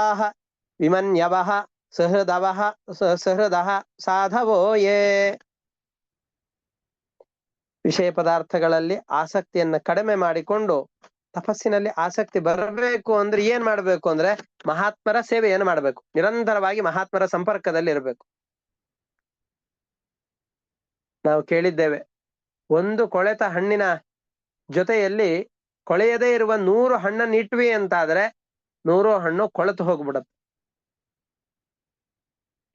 ವಿಮನ್ಯವಃ ಸುಹೃದಃ ಸಾಧವೋ ಯೇ. ವಿಷಯ ಪದಾರ್ಥಗಳಲ್ಲಿ ಆಸಕ್ತಿಯನ್ನ ಕಡಿಮೆ ಮಾಡಿಕೊಂಡು ತಪಸ್ಸಿನಲ್ಲಿ ಆಸಕ್ತಿ ಬರಬೇಕು ಅಂದ್ರೆ ಏನ್ ಮಾಡ್ಬೇಕು ಅಂದ್ರೆ ಮಹಾತ್ಮರ ಸೇವೆಯನ್ನು ಮಾಡಬೇಕು, ನಿರಂತರವಾಗಿ ಮಹಾತ್ಮರ ಸಂಪರ್ಕದಲ್ಲಿ ಇರಬೇಕು. ನಾವು ಕೇಳಿದ್ದೇವೆ, ಒಂದು ಕೊಳೆತ ಹಣ್ಣಿನ ಜೊತೆಯಲ್ಲಿ ಕೊಳೆಯದೇ ಇರುವ 100 ಹಣ್ಣನ್ನು ಇಟ್ವಿ ಅಂತಾದ್ರೆ 100 ಹಣ್ಣು ಕೊಳೆತು ಹೋಗ್ಬಿಡತ್ತೆ.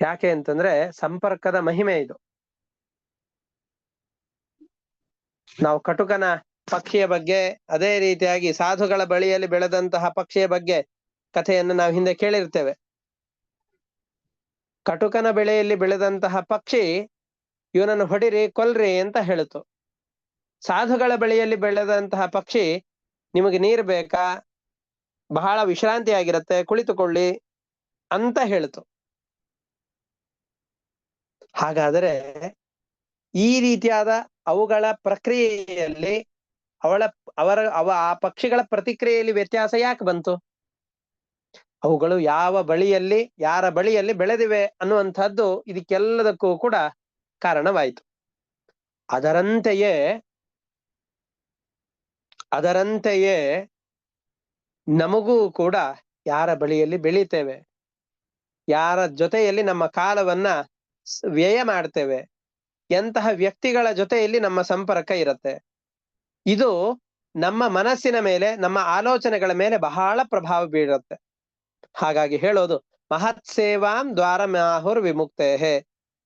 ಯಾಕೆ ಅಂತಂದ್ರೆ ಸಂಪರ್ಕದ ಮಹಿಮೆ ಇದು. ನಾವು ಕಟುಕನ ಪಕ್ಷಿಯ ಬಗ್ಗೆ, ಅದೇ ರೀತಿಯಾಗಿ ಸಾಧುಗಳ ಬಳಿಯಲ್ಲಿ ಬೆಳೆದಂತಹ ಪಕ್ಷಿಯ ಬಗ್ಗೆ ಕಥೆಯನ್ನು ನಾವು ಹಿಂದೆ ಕೇಳಿರ್ತೇವೆ. ಕಟುಕನ ಬೆಳೆಯಲ್ಲಿ ಬೆಳೆದಂತಹ ಪಕ್ಷಿ ಇವನನ್ನು ಹೊಡಿರಿ ಕೊಲ್ರಿ ಅಂತ ಹೇಳಿತು. ಸಾಧುಗಳ ಬಳಿಯಲ್ಲಿ ಬೆಳೆದಂತಹ ಪಕ್ಷಿ ನಿಮಗೆ ನೀರು ಬೇಕಾ, ಬಹಳ ವಿಶ್ರಾಂತಿ ಆಗಿರತ್ತೆ, ಕುಳಿತುಕೊಳ್ಳಿ ಅಂತ ಹೇಳಿತು. ಹಾಗಾದರೆ ಈ ರೀತಿಯಾದ ಅವುಗಳ ಪ್ರಕ್ರಿಯೆಯಲ್ಲಿ ಆ ಪಕ್ಷಿಗಳ ಪ್ರತಿಕ್ರಿಯೆಯಲ್ಲಿ ವ್ಯತ್ಯಾಸ ಯಾಕೆ ಬಂತು? ಅವುಗಳು ಯಾವ ಬಳಿಯಲ್ಲಿ, ಯಾರ ಬಳಿಯಲ್ಲಿ ಬೆಳೆದಿವೆ ಅನ್ನುವಂಥದ್ದು ಇದಕ್ಕೆಲ್ಲದಕ್ಕೂ ಕೂಡ ಕಾರಣವಾಯಿತು. ಅದರಂತೆಯೇ ನಮಗೂ ಕೂಡ ಯಾರ ಬಳಿಯಲ್ಲಿ ಬೆಳೀತೇವೆ, ಯಾರ ಜೊತೆಯಲ್ಲಿ ನಮ್ಮ ಕಾಲವನ್ನ ವ್ಯಯ ಮಾಡ್ತೇವೆ, ಎಂತಹ ವ್ಯಕ್ತಿಗಳ ಜೊತೆಯಲ್ಲಿ ನಮ್ಮ ಸಂಪರ್ಕ ಇರುತ್ತೆ, ಇದು ನಮ್ಮ ಮನಸ್ಸಿನ ಮೇಲೆ, ನಮ್ಮ ಆಲೋಚನೆಗಳ ಮೇಲೆ ಬಹಳ ಪ್ರಭಾವ ಬೀರುತ್ತೆ. ಹಾಗಾಗಿ ಹೇಳೋದು ಮಹತ್ ಸೇವಾಂ ದ್ವಾರ ಮಾಹುರ್ ವಿಮುಕ್ತೇ.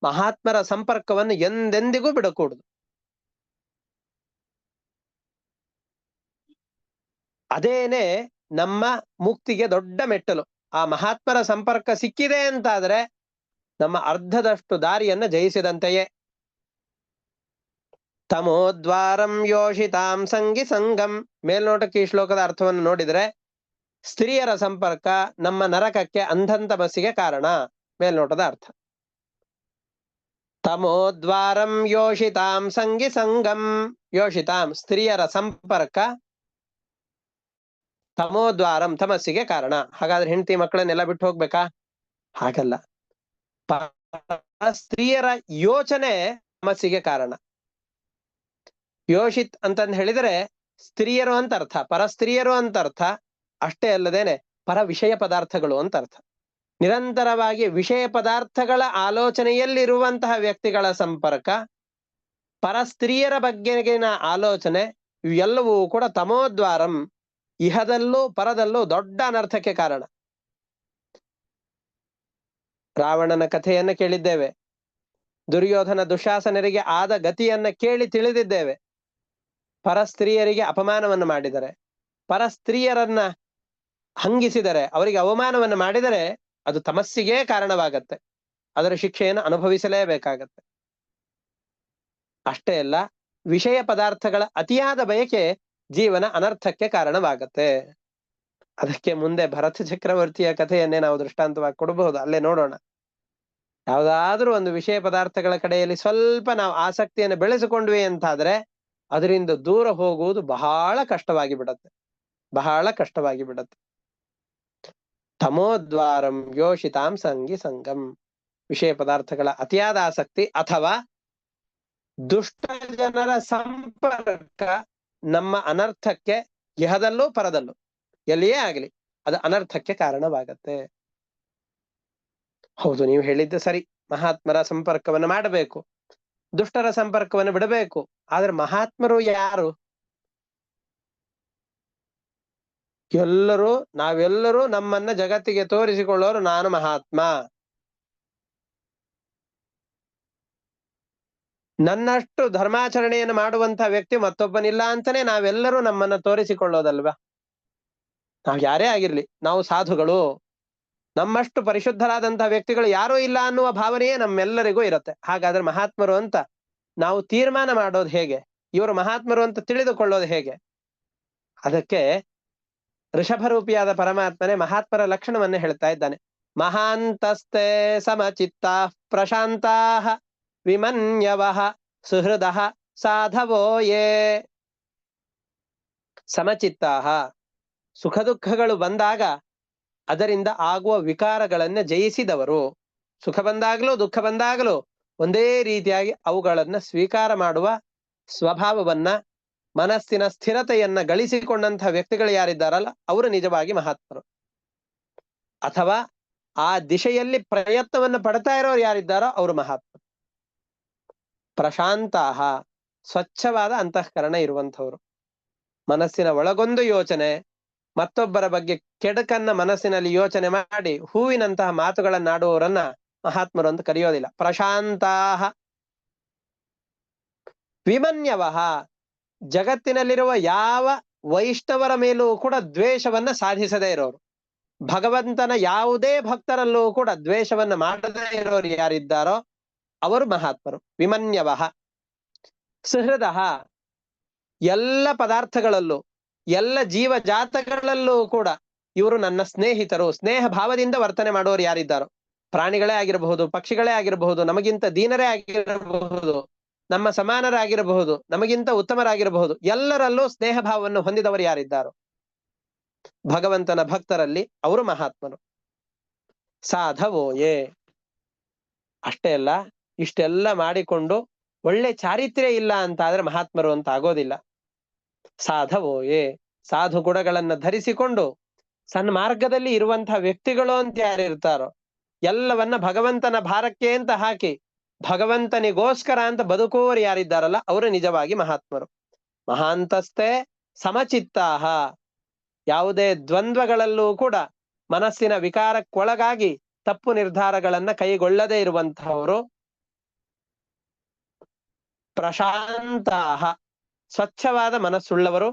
ಮಹಾತ್ಮರ ಸಂಪರ್ಕವನ್ನು ಎಂದೆಂದಿಗೂ ಬಿಡಕೂಡದು. ಅದೇನೆ ನಮ್ಮ ಮುಕ್ತಿಗೆ ದೊಡ್ಡ ಮೆಟ್ಟಲು. ಆ ಮಹಾತ್ಮರ ಸಂಪರ್ಕ ಸಿಕ್ಕಿದೆ ಅಂತಾದ್ರೆ ನಮ್ಮ ಅರ್ಧದಷ್ಟು ದಾರಿಯನ್ನ ಜಯಿಸಿದಂತೆಯೇ. ತಮೋದ್ವಾರಂ ಯೋಷಿತಾಂ ಸಂಗಿ ಸಂಗಂ. ಮೇಲ್ನೋಟಕ್ಕೆ ಈ ಶ್ಲೋಕದ ಅರ್ಥವನ್ನು ನೋಡಿದ್ರೆ ಸ್ತ್ರೀಯರ ಸಂಪರ್ಕ ನಮ್ಮ ನರಕಕ್ಕೆ ಅಂಧಂತಮಸ್ಸಿಗೆ ಕಾರಣ, ಮೇಲ್ನೋಟದ ಅರ್ಥ. ತಮೋದ್ವಾರಂ ಯೋಷಿತಾಂ ಸಂಗಿ ಸಂಗಂ. ಯೋಷಿತಾಂ ಸ್ತ್ರೀಯರ ಸಂಪರ್ಕ, ತಮೋದ್ವಾರಂ ತಮಸ್ಸಿಗೆ ಕಾರಣ. ಹಾಗಾದ್ರೆ ಹೆಂಡತಿ ಮಕ್ಕಳನ್ನೆಲ್ಲ ಬಿಟ್ಟು ಹೋಗ್ಬೇಕಾ? ಹಾಗಲ್ಲ. ಸ್ತ್ರೀಯರ ಯೋಚನೆ ತಮಸ್ಸಿಗೆ ಕಾರಣ. ಯೋಷಿತ್ ಅಂತಂದು ಹೇಳಿದರೆ ಸ್ತ್ರೀಯರು ಅಂತ ಅರ್ಥ, ಪರಸ್ತ್ರೀಯರು ಅಂತ ಅರ್ಥ. ಅಷ್ಟೇ ಅಲ್ಲದೇನೆ ಪರ ವಿಷಯ ಪದಾರ್ಥಗಳು ಅಂತ ಅರ್ಥ. ನಿರಂತರವಾಗಿ ವಿಷಯ ಪದಾರ್ಥಗಳ ಆಲೋಚನೆಯಲ್ಲಿರುವಂತಹ ವ್ಯಕ್ತಿಗಳ ಸಂಪರ್ಕ, ಪರಸ್ತ್ರೀಯರ ಬಗ್ಗೆಗಿನ ಆಲೋಚನೆ, ಇವೆಲ್ಲವೂ ಕೂಡ ತಮೋದ್ವಾರಂ, ಇಹದಲ್ಲೂ ಪರದಲ್ಲೂ ದೊಡ್ಡ ಅನರ್ಥಕ್ಕೆ ಕಾರಣ. ರಾವಣನ ಕಥೆಯನ್ನ ಕೇಳಿದ್ದೇವೆ, ದುರ್ಯೋಧನ ದುಶಾಸನರಿಗೆ ಆದ ಗತಿಯನ್ನ ಕೇಳಿ ತಿಳಿದಿದ್ದೇವೆ. ಪರಸ್ತ್ರೀಯರಿಗೆ ಅಪಮಾನವನ್ನು ಮಾಡಿದರೆ, ಪರಸ್ತ್ರೀಯರನ್ನ ಹಂಗಿಸಿದರೆ, ಅವರಿಗೆ ಅವಮಾನವನ್ನು ಮಾಡಿದರೆ ಅದು ತಮಸ್ಸಿಗೆ ಕಾರಣವಾಗತ್ತೆ. ಅದರ ಶಿಕ್ಷೆಯನ್ನು ಅನುಭವಿಸಲೇಬೇಕಾಗತ್ತೆ. ಅಷ್ಟೇ ಅಲ್ಲ, ವಿಷಯ ಪದಾರ್ಥಗಳ ಅತಿಯಾದ ಬಯಕೆ ಜೀವನ ಅನರ್ಥಕ್ಕೆ ಕಾರಣವಾಗತ್ತೆ. ಅದಕ್ಕೆ ಮುಂದೆ ಭರತ ಚಕ್ರವರ್ತಿಯ ಕಥೆಯನ್ನೇ ನಾವು ದೃಷ್ಟಾಂತವಾಗಿ ಕೊಡಬಹುದು, ಅಲ್ಲೇ ನೋಡೋಣ. ಯಾವುದಾದ್ರೂ ಒಂದು ವಿಷಯ ಪದಾರ್ಥಗಳ ಕಡೆಯಲ್ಲಿ ಸ್ವಲ್ಪ ನಾವು ಆಸಕ್ತಿಯನ್ನು ಬೆಳೆಸಿಕೊಂಡ್ವಿ ಅಂತಾದ್ರೆ ಅದರಿಂದ ದೂರ ಹೋಗುವುದು ಬಹಳ ಕಷ್ಟವಾಗಿ ಬಿಡತ್ತೆ, ಬಹಳ ಕಷ್ಟವಾಗಿ ಬಿಡತ್ತೆ. ತಮೋದ್ವಾರಂ ಯೋಷಿತಾಂ ಸಂಗಿ ಸಂಗಂ. ವಿಷಯ ಪದಾರ್ಥಗಳ ಅತಿಯಾದ ಆಸಕ್ತಿ ಅಥವಾ ದುಷ್ಟ ಜನರ ಸಂಪರ್ಕ ನಮ್ಮ ಅನರ್ಥಕ್ಕೆ, ಇಹದಲ್ಲೂ ಪರದಲ್ಲೂ ಎಲ್ಲಿಯೇ ಆಗಲಿ ಅದು ಅನರ್ಥಕ್ಕೆ ಕಾರಣವಾಗತ್ತೆ. ಹೌದು, ನೀವು ಹೇಳಿದ್ದೆ ಸರಿ. ಮಹಾತ್ಮರ ಸಂಪರ್ಕವನ್ನು ಮಾಡಬೇಕು, ದುಷ್ಟರ ಸಂಪರ್ಕವನ್ನು ಬಿಡಬೇಕು. ಆದ್ರೆ ಮಹಾತ್ಮರು ಯಾರು? ನಾವೆಲ್ಲರೂ ನಮ್ಮನ್ನ ಜಗತ್ತಿಗೆ ತೋರಿಸಿಕೊಳ್ಳೋರು ನಾನು ಮಹಾತ್ಮ. ನನ್ನಷ್ಟು ಧರ್ಮಾಚರಣೆಯನ್ನು ಮಾಡುವಂತ ವ್ಯಕ್ತಿ ಮತ್ತೊಬ್ಬನಿಲ್ಲ ಅಂತಾನೆ ನಾವೆಲ್ಲರೂ ನಮ್ಮನ್ನ ತೋರಿಸಿಕೊಳ್ಳೋದಲ್ವಾ. ನಾವ್ ಯಾರೇ ಆಗಿರ್ಲಿ, ನಾವು ಸಾಧುಗಳು, ನಮ್ಮಷ್ಟು ಪರಿಶುದ್ಧರಾದಂತಹ ವ್ಯಕ್ತಿಗಳು ಯಾರೂ ಇಲ್ಲ ಅನ್ನುವ ಭಾವನೆಯೇ ನಮ್ಮೆಲ್ಲರಿಗೂ ಇರುತ್ತೆ. ಹಾಗಾದ್ರೆ ಮಹಾತ್ಮರು ಅಂತ ನಾವು ತೀರ್ಮಾನ ಮಾಡೋದು ಹೇಗೆ? ಇವರು ಮಹಾತ್ಮರು ಅಂತ ತಿಳಿದುಕೊಳ್ಳೋದು ಹೇಗೆ? ಅದಕ್ಕೆ ಋಷಭರೂಪಿಯಾದ ಪರಮಾತ್ಮನೇ ಮಹಾತ್ಮರ ಲಕ್ಷಣವನ್ನೇ ಹೇಳ್ತಾ ಇದ್ದಾನೆ. ಮಹಾಂತಸ್ತೆ ಸಮಚಿತ್ತ ಪ್ರಶಾಂತಾ ವಿಮನ್ಯವಃ ಸುಹೃದಃ ಸಾಧವೋ ಯೇ. ಸಮಚಿತ್ತಾಹ, ಸುಖ ದುಃಖಗಳು ಬಂದಾಗ ಅದರಿಂದ ಆಗುವ ವಿಕಾರಗಳನ್ನ ಜಯಿಸಿದವರು. ಸುಖ ಬಂದಾಗಲೂ ದುಃಖ ಬಂದಾಗಲೂ ಒಂದೇ ರೀತಿಯಾಗಿ ಅವುಗಳನ್ನ ಸ್ವೀಕಾರ ಮಾಡುವ ಸ್ವಭಾವವನ್ನ, ಮನಸ್ಸಿನ ಸ್ಥಿರತೆಯನ್ನ ಗಳಿಸಿಕೊಂಡಂತಹ ವ್ಯಕ್ತಿಗಳು ಯಾರಿದ್ದಾರಲ್ಲ ಅವರು ನಿಜವಾಗಿ ಮಹಾತ್ಮರು. ಅಥವಾ ಆ ದಿಶೆಯಲ್ಲಿ ಪ್ರಯತ್ನವನ್ನು ಪಡ್ತಾ ಇರೋರು ಯಾರಿದ್ದಾರೋ ಅವರು ಮಹಾತ್ಮರು. ಪ್ರಶಾಂತಾಹ, ಸ್ವಚ್ಛವಾದ ಅಂತಃಕರಣ ಇರುವಂಥವ್ರು. ಮನಸ್ಸಿನ ಒಳಗೊಂದು ಯೋಚನೆ, ಮತ್ತೊಬ್ಬರ ಬಗ್ಗೆ ಕೆಡಕನ್ನ ಮನಸ್ಸಿನಲ್ಲಿ ಯೋಚನೆ ಮಾಡಿ ಹೂವಿನಂತಹ ಮಾತುಗಳನ್ನಾಡುವವರನ್ನ ಮಹಾತ್ಮರು ಅಂತ ಕರೆಯೋದಿಲ್ಲ. ಪ್ರಶಾಂತಾಹ ವಿಮನ್ಯವಃ, ಜಗತ್ತಿನಲ್ಲಿರುವ ಯಾವ ವೈಷ್ಣವರ ಮೇಲೂ ಕೂಡ ದ್ವೇಷವನ್ನ ಸಾಧಿಸದೇ ಇರೋರು. ಭಗವಂತನ ಯಾವುದೇ ಭಕ್ತರಲ್ಲೂ ಕೂಡ ದ್ವೇಷವನ್ನ ಮಾಡದೇ ಇರೋರು ಯಾರಿದ್ದಾರೋ ಅವರು ಮಹಾತ್ಮರು. ವಿಮನ್ಯವಃ ಸುಹೃದಃ, ಎಲ್ಲ ಪದಾರ್ಥಗಳಲ್ಲೂ ಎಲ್ಲ ಜೀವ ಜಾತಗಳಲ್ಲೂ ಕೂಡ ಇವರು ನನ್ನ ಸ್ನೇಹಿತರು, ಸ್ನೇಹ ಭಾವದಿಂದ ವರ್ತನೆ ಮಾಡೋರು ಯಾರಿದ್ದಾರೋ, ಪ್ರಾಣಿಗಳೇ ಆಗಿರಬಹುದು, ಪಕ್ಷಿಗಳೇ ಆಗಿರಬಹುದು, ನಮಗಿಂತ ದೀನರೇ ಆಗಿರಬಹುದು, ನಮ್ಮ ಸಮಾನರಾಗಿರಬಹುದು, ನಮಗಿಂತ ಉತ್ತಮರಾಗಿರಬಹುದು, ಎಲ್ಲರಲ್ಲೂ ಸ್ನೇಹ ಭಾವವನ್ನು ಹೊಂದಿದವರು ಯಾರಿದ್ದಾರೋ ಭಗವಂತನ ಭಕ್ತರಲ್ಲಿ ಅವರು ಮಹಾತ್ಮರು. ಸಾಧವೋಯೇ. ಅಷ್ಟೇ ಅಲ್ಲ, ಇಷ್ಟೆಲ್ಲ ಮಾಡಿಕೊಂಡು ಒಳ್ಳೆ ಚಾರಿತ್ರ್ಯ ಇಲ್ಲ ಅಂತ ಆದ್ರೆ ಮಹಾತ್ಮರು ಅಂತ ಆಗೋದಿಲ್ಲ. ಸಾಧವೋಯೇ, ಸಾಧು ಗುಣಗಳನ್ನ ಧರಿಸಿಕೊಂಡು ಸನ್ಮಾರ್ಗದಲ್ಲಿ ಇರುವಂತಹ ವ್ಯಕ್ತಿಗಳು ಅಂತ ಯಾರಿರ್ತಾರೋ, ಎಲ್ಲವನ್ನ ಭಗವಂತನ ಭಾರಕ್ಕೆ ಅಂತ ಹಾಕಿ ಭಗವಂತನಿಗೋಸ್ಕರ ಅಂತ ಬದುಕುವವರು ಯಾರಿದ್ದಾರಲ್ಲ ಅವರು ನಿಜವಾಗಿ ಮಹಾತ್ಮರು. ಮಹಾಂತಸ್ತೆ ಸಮಚಿತ್ತಾಹ, ಯಾವುದೇ ದ್ವಂದ್ವಗಳಲ್ಲೂ ಕೂಡ ಮನಸ್ಸಿನ ವಿಕಾರಕ್ಕೊಳಗಾಗಿ ತಪ್ಪು ನಿರ್ಧಾರಗಳನ್ನ ಕೈಗೊಳ್ಳದೇ ಇರುವಂತಹವರು. ಪ್ರಶಾಂತಾಹ, ಸ್ವಚ್ಛವಾದ ಮನಸ್ಸುಳ್ಳವರು.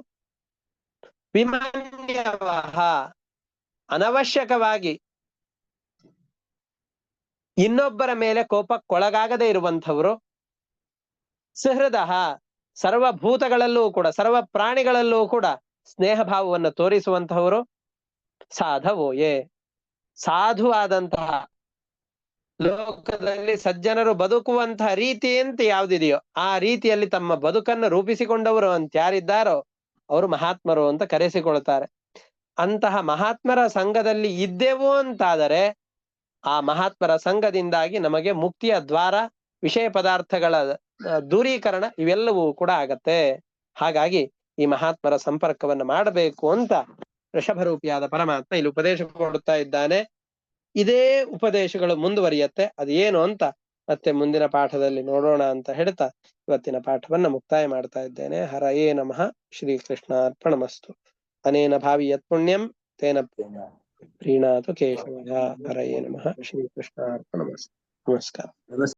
ವಿಮನ್ಯವಃ, ಅನವಶ್ಯಕವಾಗಿ ಇನ್ನೊಬ್ಬರ ಮೇಲೆ ಕೋಪಕ್ಕೊಳಗಾಗದೇ ಇರುವಂಥವರು. ಸುಹೃದಃ, ಸರ್ವಭೂತಗಳಲ್ಲೂ ಕೂಡ ಸರ್ವ ಪ್ರಾಣಿಗಳಲ್ಲೂ ಕೂಡ ಸ್ನೇಹ ಭಾವವನ್ನು ತೋರಿಸುವಂತಹವರು. ಸಾಧವೋಯೇ, ಸಾಧುವಾದಂತಹ ಲೋಕದಲ್ಲಿ ಸಜ್ಜನರು ಬದುಕುವಂತಹ ರೀತಿ ಅಂತ ಯಾವ್ದಿದೆಯೋ ಆ ರೀತಿಯಲ್ಲಿ ತಮ್ಮ ಬದುಕನ್ನು ರೂಪಿಸಿಕೊಂಡವರು ಅಂತ ಯಾರಿದ್ದಾರೋ ಅವರು ಮಹಾತ್ಮರು ಅಂತ ಕರೆಸಿಕೊಳ್ತಾರೆ. ಅಂತಹ ಮಹಾತ್ಮರ ಸಂಘದಲ್ಲಿ ಇದ್ದೆವು ಅಂತಾದರೆ ಆ ಮಹಾತ್ಮರ ಸಂಘದಿಂದಾಗಿ ನಮಗೆ ಮುಕ್ತಿಯ ದ್ವಾರ, ವಿಷಯ ಪದಾರ್ಥಗಳ ದೂರೀಕರಣ ಇವೆಲ್ಲವೂ ಕೂಡ ಆಗತ್ತೆ. ಹಾಗಾಗಿ ಈ ಮಹಾತ್ಮರ ಸಂಪರ್ಕವನ್ನು ಮಾಡಬೇಕು ಅಂತ ಋಷಭರೂಪಿಯಾದ ಪರಮಾತ್ಮ ಇಲ್ಲಿ ಉಪದೇಶ ಕೊಡುತ್ತಾ ಇದ್ದಾನೆ. ಇದೇ ಉಪದೇಶಗಳು ಮುಂದುವರಿಯತ್ತೆ. ಅದೇನು ಅಂತ ಮತ್ತೆ ಮುಂದಿನ ಪಾಠದಲ್ಲಿ ನೋಡೋಣ ಅಂತ ಹೇಳ್ತಾ ಇವತ್ತಿನ ಪಾಠವನ್ನ ಮುಕ್ತಾಯ ಮಾಡ್ತಾ ಇದ್ದೇನೆ. ಹರಯೇ ನಮಃ. ಶ್ರೀ ಕೃಷ್ಣಾರ್ಪಣಮಸ್ತು. ಅನೇನ ಭಾವಿ ಯತ್ ಪುಣ್ಯಂ ತೇನ ಪ್ರೀಣಾತು ಕೇಶವಃ. ಹರಯೇ ನಮಃ. ಶ್ರೀ ಕೃಷ್ಣಾರ್ಪಣಮಸ್ತು. ನಮಸ್ಕಾರ.